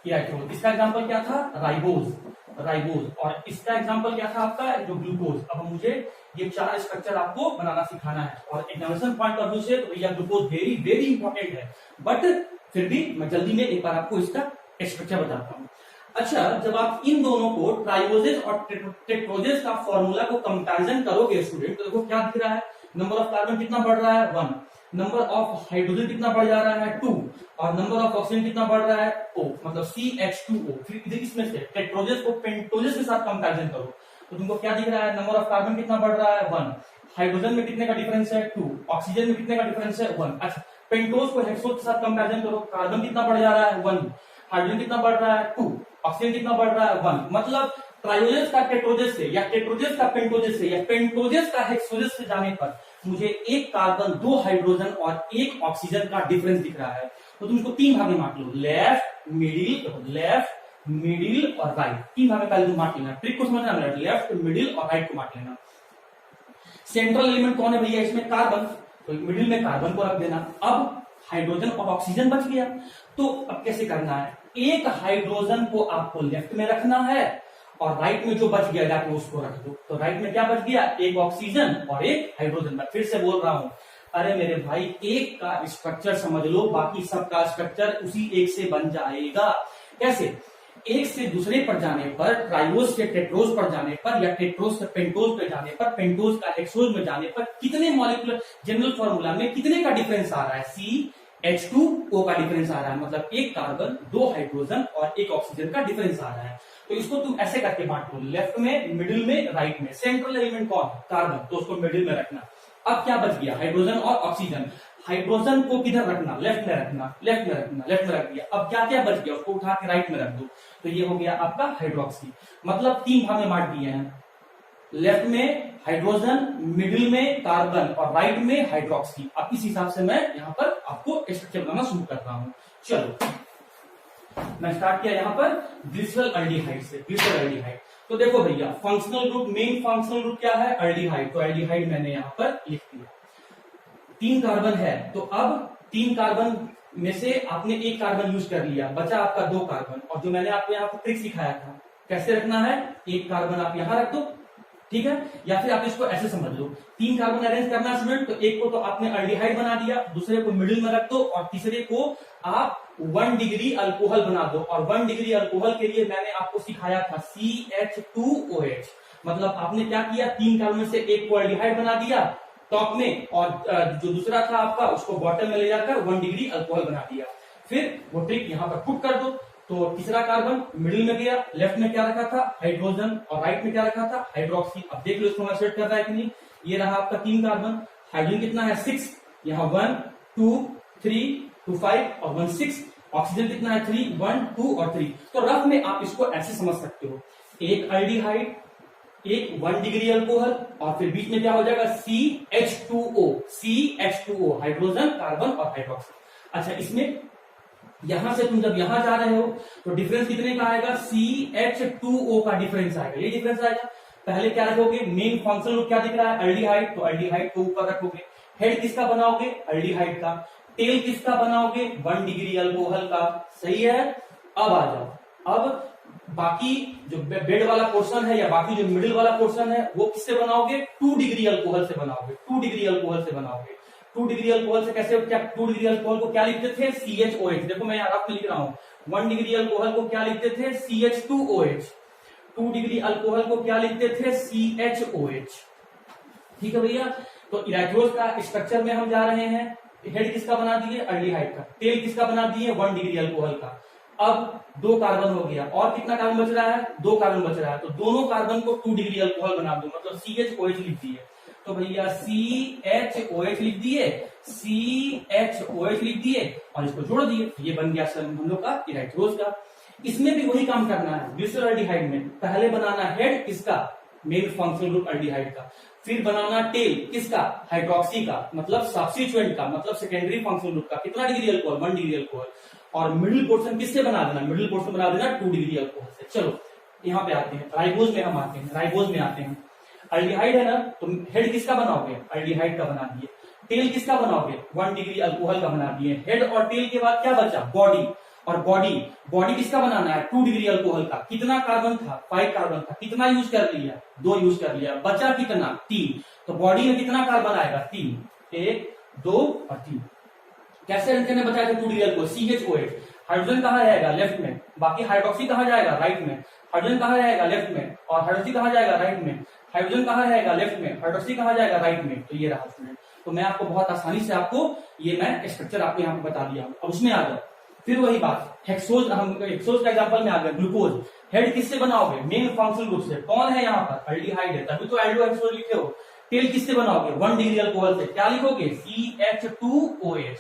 इराइथ्रोज। इसका एग्जांपल क्या था? Ribose, ribose. और इसका एग्जांपल क्या था आपका? जो ग्लूकोज। अब मुझे ये 4 स्ट्रक्चर आपको बनाना सिखाना है और एग्जामिनेशन पॉइंट ऑफ व्यू से तो भैया ग्लूकोज वेरी वेरी इंपॉर्टेंट है, बट फिर भी मैं जल्दी में एक बार आपको इसका स्ट्रक्चर बताता हूँ। अच्छा, जब आप इन दोनों को ट्राइबोजेस और टेट्रोजेस का फॉर्मूला को कंपैरिजन करोगे स्टूडेंट, तो देखो क्या दिख रहा है, नंबर ऑफ कार्बन कितना बढ़ रहा है? 1, नंबर ऑफ हाइड्रोजन कितना बढ़ जा रहा है? 2, और नंबर ऑफ ऑक्सीजन कितना बढ़ रहा है? O, मतलब CH2O। फिर इसमें से टेट्रोजेस को पेंटोजेस के साथ कंपैरिजन करो तो तुमको क्या दिख रहा है? नंबर ऑफ कार्बन कितना बढ़ रहा है? 1, हाइड्रोजन में कितने का डिफरेंस है? 2, ऑक्सीजन में कितने का डिफरेंस है? 1। अच्छा, पेंटोज को हेक्सोज के साथ कंपैरिजन करो, कार्बन कितना बढ़ जा रहा है? 1, हाइड्रोजन कितना बढ़ रहा है? 2, ऑक्सीजन कितना बढ़ रहा है? 1। मतलब ट्राइओजेस का टेट्रोजेस से या टेट्रोजेस का पेंटोजेस से या पेंटोजेस का हेक्सोजेस से जाने पर मुझे एक कार्बन, 2 हाइड्रोजन और 1 ऑक्सीजन का डिफरेंस दिख रहा है। तो तुम इसको 3 भाग में बांट लो, लेफ्ट मिडिल और राइट। 3 भाग में पहले तुम बांट लेना, ट्रिक को समझना मेरा, लेफ्ट मिडिल और राइट को बांट लेना। सेंट्रल एलिमेंट कौन है भैया इसमें? कार्बन, तो मिडिल में कार्बन को रख देना। अब हाइड्रोजन और ऑक्सीजन बच गया, तो अब कैसे करना है? एक हाइड्रोजन को आपको लेफ्ट में रखना है और राइट में जो बच गया जाके उसको रख दो। तो राइट में क्या बच गया? एक ऑक्सीजन और एक हाइड्रोजन। मैं फिर से बोल रहा हूं, अरे मेरे भाई, एक का स्ट्रक्चर समझ लो, बाकी सबका स्ट्रक्चर उसी एक से बन जाएगा। कैसे? एक से दूसरे पर जाने पर, ट्राइबोज से टेट्रोज पर जाने पर या टेट्रोज से पेंटोज पर जाने पर, पेंटोज का हेक्सोज में जाने पर कितने मॉलिक्यूलर जनरल फॉर्मूला में कितने का डिफरेंस आ रहा है? CH2O का डिफरेंस आ रहा है, मतलब एक कार्बन, 2 हाइड्रोजन और 1 ऑक्सीजन का डिफरेंस आ रहा है। तो इसको तुम ऐसे करके बांट लो, लेफ्ट में, मिडिल में, राइट में। सेंट्रल एलिमेंट कौन? कार्बन, तो उसको मिडिल में रखना। अब क्या बच गया? हाइड्रोजन और ऑक्सीजन। हाइड्रोजन को किधर रखना? लेफ्ट में रखना, लेफ्ट में रखना, लेफ्ट में रख दिया। अब क्या क्या बच गया? उसको उठा के राइट में रख दो, तो ये हो गया आपका हाइड्रोक्सी। मतलब 3 भाग में बांट दिए हैं, लेफ्ट में हाइड्रोजन, मिडिल में कार्बन और राइट में हाइड्रोक्सी। अब इस हिसाब से मैं यहाँ पर आपको स्ट्रक्चर बनाना शुरू कर रहा हूं। चलो, मैं स्टार्ट किया यहाँ पर ग्लिसरॉल एल्डिहाइड से, ग्लिसरॉल एल्डिहाइड। तो देखो भैया, functional group, main functional group क्या है? एल्डिहाइड। तो एल्डिहाइड मैंने यहाँ पर लिख दिया। 3 कार्बन है, तो अब 3 कार्बन में से आपने 1 कार्बन यूज कर लिया, बचा आपका 2 कार्बन। और जो मैंने आपको यहाँ पर ट्रिक सिखाया था, कैसे रखना है? 1 कार्बन आप यहां रख दो, ठीक है? या फिर आप इसको ऐसे समझ लो, 3 कार्बन अरेंज करना है स्टूडेंट, तो एक को तो आपने एल्डिहाइड बना दिया, दूसरे को मिडिल में रख दो और तीसरे को आप 1 डिग्री अल्कोहल बना दो। और 1 डिग्री अल्कोहल के लिए मैंने आपको सिखाया था CH2OH। मतलब आपने क्या किया? 3 कार्बन से एक को एल्डिहाइड बना दिया टॉप में, और जो दूसरा था आपका उसको बॉटम में ले जाकर 1 डिग्री अल्कोहल बना दिया। फिर वो ट्रिक यहाँ पर पुट कर दो, तो तीसरा कार्बन मिडिल में गया, लेफ्ट में क्या रखा था? हाइड्रोजन, और राइट में क्या रखा था? हाइड्रोक्सी। अब देख लो इसको मैं सेट कर रहा है कि नहीं। ये रहा आपका 3 कार्बन, हाइड्रोजन कितना है? 6, यहाँ 1 2 3 2 5 और 1 6। ऑक्सीजन कितना है? 3, 1 2 और 3। तो रफ में आप इसको ऐसे समझ सकते हो, एक एल्डिहाइड, एक 1 डिग्री अल्कोहल, और फिर बीच में क्या हो जाएगा? CH2O, CH2O, हाइड्रोजन, कार्बन और हाइड्रोक्सी। अच्छा, इसमें यहां से तुम जब यहां जा रहे हो तो डिफरेंस कितने का आएगा? CH2O का डिफरेंस आएगा, ये डिफरेंस आएगा। पहले क्या रखोगे? मेन फंक्शनल क्या दिख रहा है? एल्डिहाइड, तो एल्डिहाइड को ऊपर रखोगे। हेड किसका बनाओगे? एल्डिहाइड का। टेल किसका बनाओगे? 1 डिग्री अल्कोहल का। सही है? अब आ जाओ, अब बाकी जो बेड वाला पोर्शन है या बाकी जो मिडिल वाला पोर्शन है वो किससे बनाओगे? 2 डिग्री अल्कोहल से बनाओगे, 2 डिग्री अल्कोहल से बनाओगे। 2 डिग्री अल्कोहल से कैसे? क्या 2 डिग्री अल्कोहल को क्या लिखते थे? CHOH। देखो मैं यहाँ लिख रहा हूँ, 1 डिग्री अल्कोहल को क्या लिखते थे? CH2OH। 2 डिग्री अल्कोहल को क्या लिखते थे? CHOH। ठीक है भैया, तो इराइथ्रोज का स्ट्रक्चर में हम जा रहे हैं। हेड किसका बना दिए? एल्डिहाइड का। टेल किसका बना दिए? 1 डिग्री अल्कोहल का। अब 2 कार्बन हो गया, और कितना कार्बन बच रहा है? 2 कार्बन बच रहा है, तो दोनों कार्बन को 2 डिग्री अल्कोहल बना दो, मतलब CHOH लिख दिए। तो भैया CHOH लिख दिए, CHOH लिख दिए और इसको जोड़ दिए, ये बन गया हम लोग का इराइथ्रोज का। इसमें भी वही काम करना है ग्लिसरॉल एल्डिहाइड में। पहले बनाना हेड किसका? मेन फंक्शनल ग्रुप एल्डिहाइड का। फिर बनाना टेल किसका? हाइड्रोक्सी का, मतलब सब्स्टिट्यूएंट का, मतलब सेकेंडरी फंक्शनल ग्रुप का। कितना डिग्री अल्कोहल? 1 degree alcohol. और मिडिल पोर्शन किससे बना देना? मिडिल पोर्शन बना देना 2 डिग्री अल्कोहल से। चलो यहाँ पे आते हैं, राइबोज में हम आते हैं, राइबोज में आते हैं। एल्डिहाइड है ना, तो हेड किसका बनाओगे? एल्डिहाइड का बना दिए। टेल किसका बनाओगे? 1 डिग्री अल्कोहल का बना दिए। हेड और टेल के बाद क्या बचा? बॉडी। और बॉडी, बॉडी किसका बनाना है 2 डिग्री अल्कोहल का। कितना कार्बन था 5 कार्बन था, कितना यूज कर लिया 2 यूज कर लिया, बचा कितना 3। तो बॉडी में कितना कार्बन आएगा 3, 1 2 और 3। कैसे ने बताया था 2 डिग्री अल्कोहल CHOH। हाइड्रोजन कहाँ रहेगा लेफ्ट में, बाकी हाइड्रोक्सी कहाँ जाएगा राइट में, हाइड्रोजन कहाँ रहेगा लेफ्ट में और हाइड्रोक्सी कहाँ जाएगा राइट में, हाइड्रोजन कहाँ रहेगा लेफ्ट में, हाइड्रोक्सी कहाँ जाएगा राइट में। तो ये रहा स्टूडेंट। तो मैं आपको बहुत आसानी से आपको ये मैं स्ट्रक्चर आपको यहाँ पे बता दिया। अब उसमें आ जाओ, फिर वही बात हेक्सोज, हम हेक्सोज का एग्जांपल में आ गए। ग्लूकोज हेड किससे बनाओगे मेन फंक्शनल ग्रुप से, कौन है यहाँ पर एल्डिहाइड है, तभी तो एल्डो हेक्सोज लिखे हो। टेल किससे बनाओगे 1 डिग्री अल्कोहल से, क्या लिखोगे CH2OH।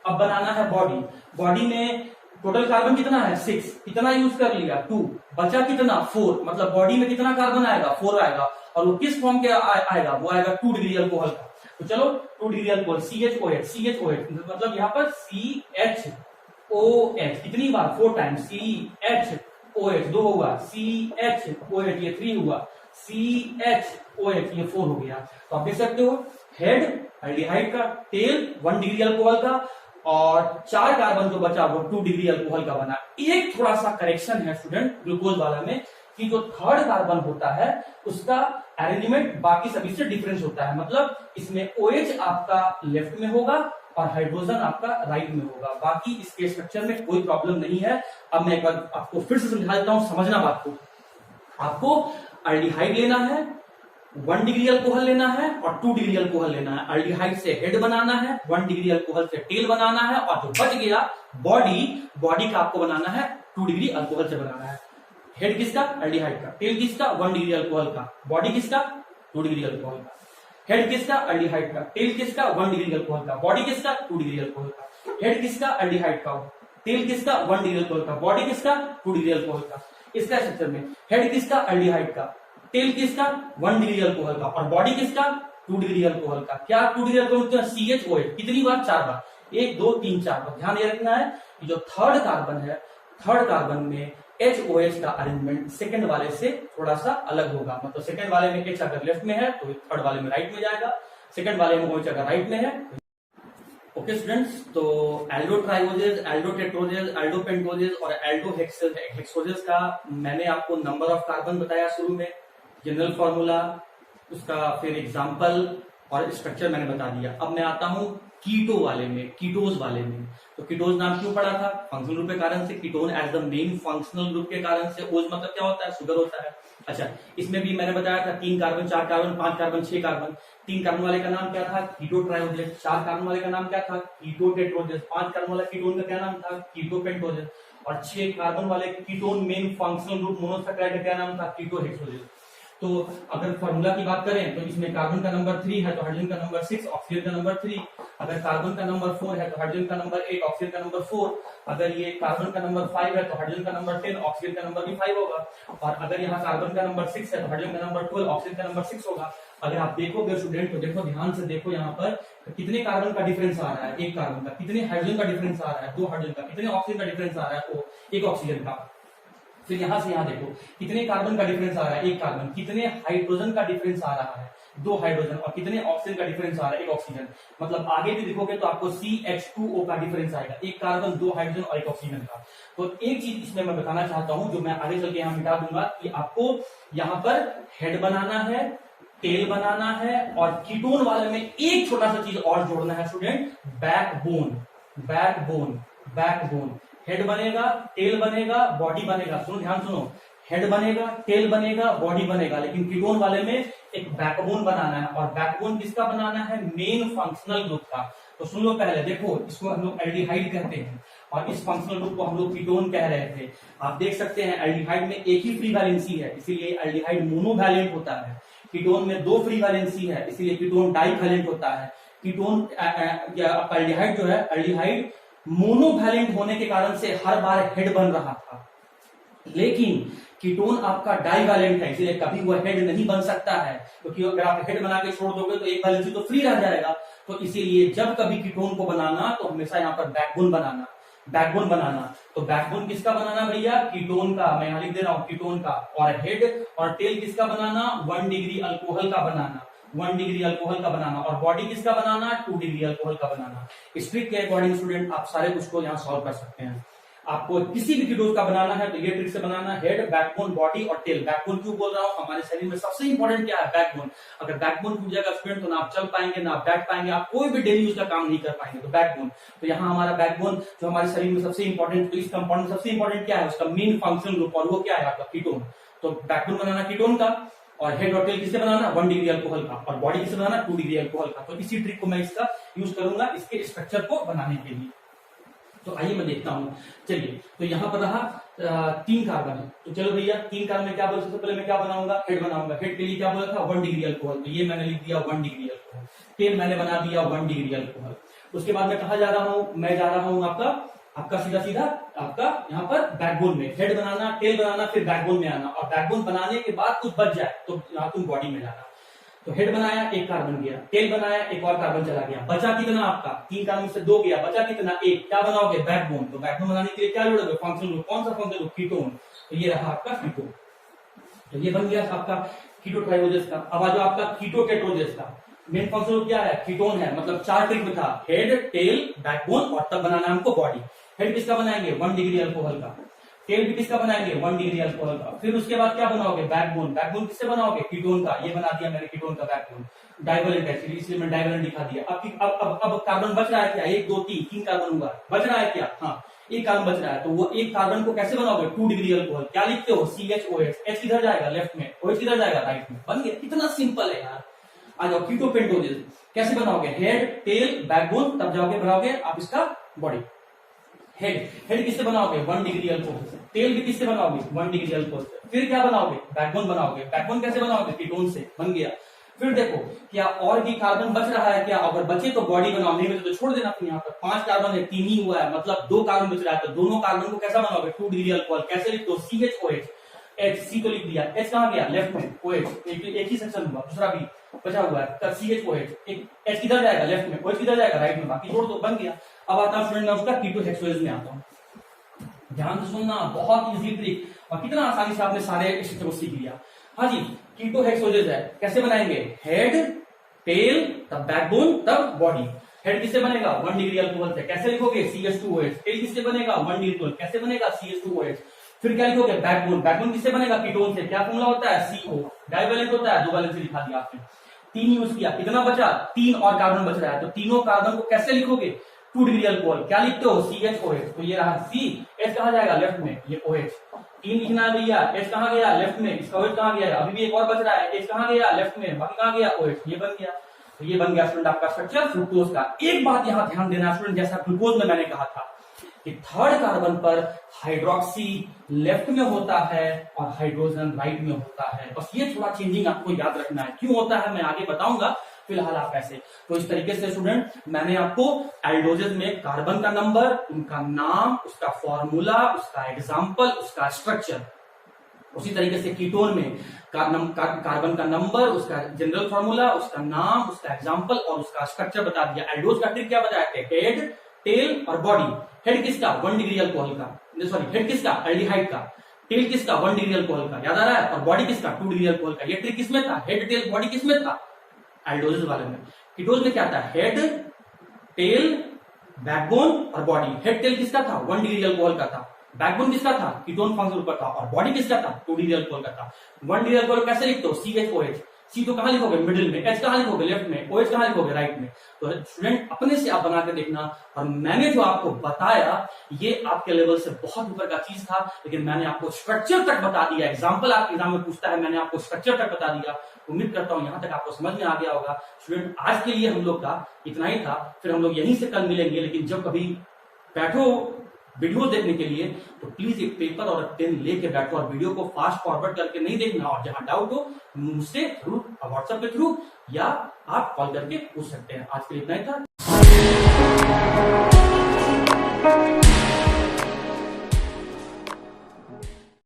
अब बनाना है बॉडी, बॉडी में टोटल कार्बन कितना है 6, कितना यूज कर लिया 2, बचा कितना 4, मतलब बॉडी में कितना कार्बन आएगा 4 आएगा। और वो किस फॉर्म के आएगा, वो आएगा 2 डिग्री अल्कोहल का। तो चलो 2 डिग्री अल्कोहल CHOH मतलब यहाँ पर CHOH कितनी बार 4 टाइम्स, CHOH 2 हुआ, CHOH ये 3 हुआ, CHOH ये 4 हो गया। तो आप देख सकते हो हेड एल्डिहाइड का, टेल 1 डिग्री अल्कोहल का और 4 कार्बन जो बचा वो 2 डिग्री अल्कोहल का बना। एक थोड़ा सा करेक्शन है स्टूडेंट ग्लूकोज वाला में कि जो थर्ड कार्बन होता है उसका अरेंजमेंट बाकी सभी से डिफरेंस होता है, मतलब इसमें OH आपका लेफ्ट में होगा और हाइड्रोजन आपका राइट में होगा। बाकी इसके स्ट्रक्चर में कोई प्रॉब्लम नहीं है। अब मैं एक बार आपको फिर से समझा देता हूं, समझना बात को। आपको एल्डिहाइड लेना है, 1 डिग्री अल्कोहल लेना है और 2 डिग्री अल्कोहल लेना है। एल्डिहाइड से हेड बनाना है, 1 डिग्री अल्कोहल से टेल बनाना है और जो बच गया बॉडी का आपको बनाना है 2 डिग्री अल्कोहल से बनाना है। हेड किसका एल्डिहाइड का, टेल किसका 1 डिग्री अल्कोहल का, बॉडी किसका 2 डिग्री अल्कोहल का। हेड किसका एल्डिहाइड का, टेल किसका 1 डिग्री अल्कोहल का, बॉडी किसका 2 डिग्री अल्कोहल का। हेड किसका एल्डिहाइड का, टेल किसका 1 डिग्री अल्कोहल का, बॉडी किसका 2 डिग्री अल्कोहल का। इसका स्ट्रक्चर में हेड किसका एल्डिहाइड का, टेल किसका 1 डिग्री अल्कोहल का और बॉडी किसका 2 डिग्री अल्कोहल का। क्या 2 डिग्री अल्कोहल CHOH कितनी बार 4 बार, 1 2 3 4 बार। ध्यान ये रखना है कि जो थर्ड कार्बन है, थर्ड कार्बन में HOH का अरेंजमेंट सेकंड वाले से थोड़ा सा अलग होगा। मतलब सेकंड वाले में H अगर लेफ्ट में है तो थर्ड वाले में राइट में जाएगा, सेकंड वाले में OH अगर राइट में है। ओके स्टूडेंट्स, तो एल्डो ट्राइओजेस, एल्डो टेट्रोजेस, एल्डो पेंटोजेस और एल्डो हेक्सोजेस का मैंने आपको नंबर ऑफ कार्बन बताया शुरू में, जनरल फॉर्मूला, उसका फिर एग्जाम्पल और स्ट्रक्चर मैंने बता दिया। अब मैं आता हूं कीटो वाले में, कीटोज वाले में। तो कीटोज नाम क्यों पड़ा था, फंक्शनल ग्रुप के कारण से, ketone as the main functional group के कारण से। ओज मतलब क्या होता है, शुगर होता है। अच्छा, इसमें भी मैंने बताया था 3 carbon 4 carbon 5 carbon 6 carbon. 3 carbon वाले का नाम क्या था, कीटो ट्राइओजेस। 4 कार्बन वाले का नाम क्या था, कीटो टेट्रोजेस। 5 कार्बन वाला कीटोन का क्या नाम था, कीटो पेंटोजेस। और 6 कार्बन वाले ketone main functional group monosaccharide का क्या नाम था, कीटो हेक्सोजेस। तो अगर फॉर्मूला की बात करें तो इसमें कार्बन का नंबर 3 है तो हाइड्रोजन का नंबर 6, ऑक्सीजन का नंबर 3। अगर कार्बन का नंबर 4 है तो हाइड्रोजन का नंबर 8, ऑक्सीजन का नंबर 4। अगर ये कार्बन का नंबर 5 है तो हाइड्रोजन का नंबर 10, ऑक्सीजन का नंबर भी 5 होगा। और अगर यहाँ कार्बन का नंबर 6 है तो हाइड्रोजन का नंबर 12, ऑक्सीजन का नंबर 6 होगा। अगर आप देखोगे स्टूडेंट तो देखो, ध्यान से देखो, यहाँ पर कितने कार्बन का डिफरेंस आ रहा है, 1 कार्बन का। कितने हाइड्रोजन का डिफरेंस आ रहा है, 2 हाइड्रोजन का। कितने ऑक्सीजन का डिफरेंस आ रहा है, 1 ऑक्सीजन का। फिर यहां से यहां देखो कितने कार्बन का डिफरेंस आ रहा है, 1 कार्बन। कितने हाइड्रोजन का डिफरेंस आ रहा है, 2 हाइड्रोजन। और कितने ऑक्सीजन का डिफरेंस आ रहा है, 1 ऑक्सीजन। मतलब आगे भी देखोगे तो आपको CH2O का डिफरेंस आएगा, 1 कार्बन 2 हाइड्रोजन और 1 ऑक्सीजन का। तो एक चीज इसमें मैं बताना चाहता हूं जो मैं आगे चल के यहां मिटा दूंगा, कि आपको यहाँ पर हेड बनाना है, टेल बनाना है और कीटोन वाले में एक छोटा सा चीज और जोड़ना है student, backbone. Backbone, backbone. Head बनेगा, टेल बनेगा, बॉडी बनेगा। सुनो, ध्यान सुनो, हेड बनेगा, टेल बनेगा, बॉडी बनेगा, लेकिन कीटोन वाले में एक बैकबोन बनाना है। और बैकबोन किसका बनाना है, मेन फंक्शनल ग्रुप का। तो सुन लो पहले, देखो इसको हम लोग एल्डिहाइड कहते हैं और इस फंक्शनल ग्रुप को हम लोग कीटोन कह रहे थे। आप देख सकते हैं एल्डिहाइड में एक ही फ्री वैलेंसी है, इसीलिए एल्डिहाइड मोनोवैलेंट होता है। कीटोन में 2 फ्री वैलेंसी है, इसीलिए कीटोन डाइवैलेंट होता है। कीटोन एल्डिहाइड जो है, एल्डिहाइड मोनोवैलेंट होने के कारण से हर बार हेड बन रहा था, लेकिन कीटोन आपका डाइवैलेंट है, इसलिए कभी वो हेड नहीं बन सकता है। क्योंकि अगर आप हेड बना के छोड़ दोगे तो एक वैलेंसी तो फ्री रह जाएगा। तो इसीलिए जब कभी कीटोन को बनाना तो हमेशा यहाँ पर बैकबोन बनाना, बैकबोन बनाना। तो बैकबोन किसका बनाना भैया, कीटोन का। मैं यहाँ लिख दे रहा हूं कीटोन का। और हेड और टेल किसका बनाना, 1 डिग्री अल्कोहल का बनाना, 1 डिग्री अल्कोहल का बनाना। और बॉडी किसका बनाना, 2 डिग्री अल्कोहल का बनाना। इस ट्रिक के अकॉर्डिंग स्टूडेंट आप सारे कुछ को यहाँ सॉल्व कर सकते हैं। आपको किसी भी कीटोन का बनाना है तो ये ट्रिक से बनाना है। हेड, बैकबोन, बॉडी और टेल। बैकबोन क्यों बोल रहा हूं, हमारे शरीर में सबसे इंपॉर्टेंट क्या है, बैकबोन। अगर बैकबोन टूट जाएगा स्टूडेंट तो ना आप चल पाएंगे, ना आप बैठ पाएंगे, आप कोई भी डेली यूज का काम नहीं कर पाएंगे। तो बैकबोन, तो यहाँ हमारा बैकबोन जो हमारे शरीर में सबसे इंपॉर्टेंट, तो इस कंपाउंड सबसे इंपॉर्टेंट क्या है, उसका मेन फंक्शन ग्रुप, और वो क्या है आपका कीटोन। तो बैकबोन बनाना कीटोन का, और हेड और टेल किससे बनाना, 1 डिग्री अल्कोहल का, और बॉडी किससे बनाना, 2 डिग्री अल्कोहल का। तो इसी ट्रिक को मैं इसका यूज करूंगा इसके स्ट्रक्चर को बनाने के लिए। तो आइए मैं देखता हूं। चलिए, तो यहाँ पर रहा 3 कार्बन है। तो चलो भैया 3 कार्बन में क्या बोला, सबसे पहले मैं क्या बनाऊंगा, हेड बनाऊंगा। हेड के लिए क्या बोला था, 1 डिग्री अल्कोहल, तो ये मैंने लिख दिया 1 डिग्री अल्कोहल। टेल मैंने बना दिया 1 डिग्री अल्कोहल। उसके बाद मैं कहा जा रहा हूं, मैं जा रहा हूं आपका सीधा सीधा आपका यहाँ पर बैकबोन में। हेड बनाना, टेल बनाना, फिर बैकबोन में आना, और बैकबोन बनाने के बाद कुछ बच जाए तो यहाँ तुम बॉडी में जाना। तो हेड बनाया, 1 कार्बन गया, टेल बनाया, 1 और कार्बन चला गया, बचा कितना आपका, 3 कार्बन से 2 गया, बचा कितना, 1। क्या बनाओगे, बैकबोन। तो बैकबोन बनाने के लिए क्या जोड़ोगे, फंक्शन ग्रुप। कौन सा फंक्शन ग्रुप, कीटोन। तो ये रहा आपका कीटोन। तो ये बन गया आपका कीटो ट्राइबोजेस का। अब आ जाओ आपका कीटो टेट्रोजेस का। मेन फंक्शन ग्रुप क्या है, कीटोन है। मतलब 4 ट्रिक में था, हेड, टेल, बैकबोन, और तब बनाना हमको बॉडी। हेड किसका बनाएंगे, 1 डिग्री अल्कोहल का। टेल भी किसका बनाएंगे, 1 डिग्री अल्कोहल का। फिर उसके बाद क्या बनाओगे, बैकबोन। बैकबोन किससे बनाओगे, कीटोन का। ये बना दिया मैंने कीटोन का बैकबोन। डाइवेलेंट है इसलिए मैं डाइवेलेंट दिखा दिया। अब कार्बन बच रहा है क्या, 1 2 3 कार्बन होगा, बच रहा है क्या, हाँ 1 कार्बन बच रहा है। तो वो 1 कार्बन को कैसे बनाओगे, 2 डिग्री अल्कोहल। क्या लिखते हो, CHOH। H किधर जाएगा, लेफ्ट में, OH किधर जाएगा, राइट में। बन गया, कितना सिंपल है यार। आ जाओ कीटो पेंटोजेस। कैसे बनाओगे, हेड, टेल, बैकबोन, तब जाओगे बनाओगे आप इसका बॉडी। हेड किससे बनाओगे, 1 डिग्री अल्कोहल से। टेल भी किससे बनाओगे, 1 डिग्री अल्कोहल से। फिर क्या बनाओगे, बैकबोन बनाओगे। बैकबोन कैसे बनाओगे, कीटोन से। बन गया। फिर देखो क्या और भी कार्बन बच रहा है क्या, अगर बचे तो बॉडी बनाओ, नहीं बचे तो छोड़ देना। फिर यहाँ पर 5 कार्बन है, 3 ही हुआ है, मतलब 2 कार्बन बच रहा है। तो दोनों कार्बन को कैसा बनाओगे, 2 डिग्री अल्कोहल। कैसे लिखते हो, CHOH। H, C तो लिख दिया, H कहाँ गया, लेफ्ट में, OH एक ही सेक्शन हुआ, दूसरा भी बचा हुआ है, तब CHOH। H किधर जाएगा, लेफ्ट में, OH किधर जाएगा, राइट में, बाकी जोड़ दो, बन गया। अब आता हूं स्टूडेंट मैं उसका कीटोहेक्सोएज में आता हूं। ध्यान से सुनना, बहुत इजी ट्रिक, और कितना आसानी से आपने सारे स्ट्रक्चर को सीख लिया। हाँ जी, कीटोहेक्सोएज है, कैसे बनाएंगे, हेड, टेल, तब बैकबोन, तब बॉडी। हेड किससे बनेगा, 1 डिग्री अल्कोहल से। कैसे लिखोगे, CH2OH। टेल किससे बनेगा, 1 डिग्री अल्कोहल। कैसे बनेगा, CH2OH। फिर क्या लिखोगे, बैकबोन। बैकबोन किससे बनेगा, कीटोन से। क्या फॉर्मूला होता है, CO। डाइवेलेंट होता है, 2 वैलेंस से लिखा दिया आपने। 3 यूज किया, कितना बचा, 3 और कार्बन बच रहा है। तो तीनों कार्बन को कैसे लिखोगे, 2 डिग्री अल्कोहल। क्या लिखते हो, CHOH। तो ये रहा C, H कहाँ जाएगा, लेफ्ट में, ये OH। 3 लिखना है भैया, H कहाँ गया, लेफ्ट में, इसका OH कहाँ गया, अभी भी एक और बच रहा है, H कहाँ गया, लेफ्ट में, बाकी कहाँ गया, OH। ये बन गया। तो ये बन गया स्टूडेंट आपका स्ट्रक्चर फ्रुक्टोज का। एक बात यहाँ ध्यान देना स्टूडेंट, जैसा ग्लूकोज में मैंने कहा था कि 3rd कार्बन पर हाइड्रोक्सी लेफ्ट में होता है और हाइड्रोजन राइट में होता है। बस ये थोड़ा चेंजिंग आपको याद रखना है, क्यों होता है मैं आगे बताऊंगा, फिलहाल आप ऐसे। तो इस तरीके से स्टूडेंट मैंने आपको एल्डोजेज में कार्बन का नंबर, उनका नाम, उसका फॉर्मूला, उसका एग्जाम्पल, उसका स्ट्रक्चर, उसी तरीके से कीटोन में कार्बन का नंबर, उसका जनरल फॉर्मूला, उसका नाम, उसका एग्जाम्पल और उसका स्ट्रक्चर बता दिया। एल्डोज का ट्रिक क्या बताया थे, हेड, टेल और बॉडी। हेड किसका, 1 डिग्री अल्कोहल का, सॉरी हेड किसका, एल्डिहाइड का। टेल किसका, 1 डिग्री अल्कोहल का, याद आ रहा है। और बॉडी किसका, 2 डिग्री अल्कोहल का। ये ट्रिक किसमें था, हेड, टेल, बॉडी किसमें था, एल्डोजेस वाले में। कीटोज में क्या था, हेड, टेल, बैकबोन और बॉडी। हेड टेल किसका था, 1 डिग्री अल्कोहल का था। बैकबोन किसका था, कीटोन फंक्शन पर था। और बॉडी किसका था, 2 डिग्री अल्कोहल का था। 1 डिग्री अल्कोहल कैसे लिखते हो, CHOH। C तो कहां लिखोगे, मिडिल में। H कहां लिखोगे, लेफ्ट में। OH कहां लिखोगे, राइट में। तो स्टूडेंट अपने से आप बना के देखना। और मैंने जो आपको बताया ये आपके लेवल से बहुत ऊपर का चीज था, लेकिन मैंने आपको स्ट्रक्चर तक बता दिया। एग्जाम्पल आपके एग्जाम में पूछता है, मैंने आपको स्ट्रक्चर तक बता दिया। उम्मीद करता हूं यहां तक आपको समझ में आ गया होगा। स्टूडेंट आज के लिए हम लोग का इतना ही था, फिर हम लोग यहीं से कल मिलेंगे। लेकिन जब कभी बैठो वीडियो देखने के लिए तो प्लीज एक पेपर और पेन लेके बैठो, और वीडियो को फास्ट फॉरवर्ड करके नहीं देखना। और जहां डाउट हो मुझसे जरूर व्हाट्सएप के थ्रू या आप कॉल करके पूछ सकते हैं। आज के लिए इतना ही था।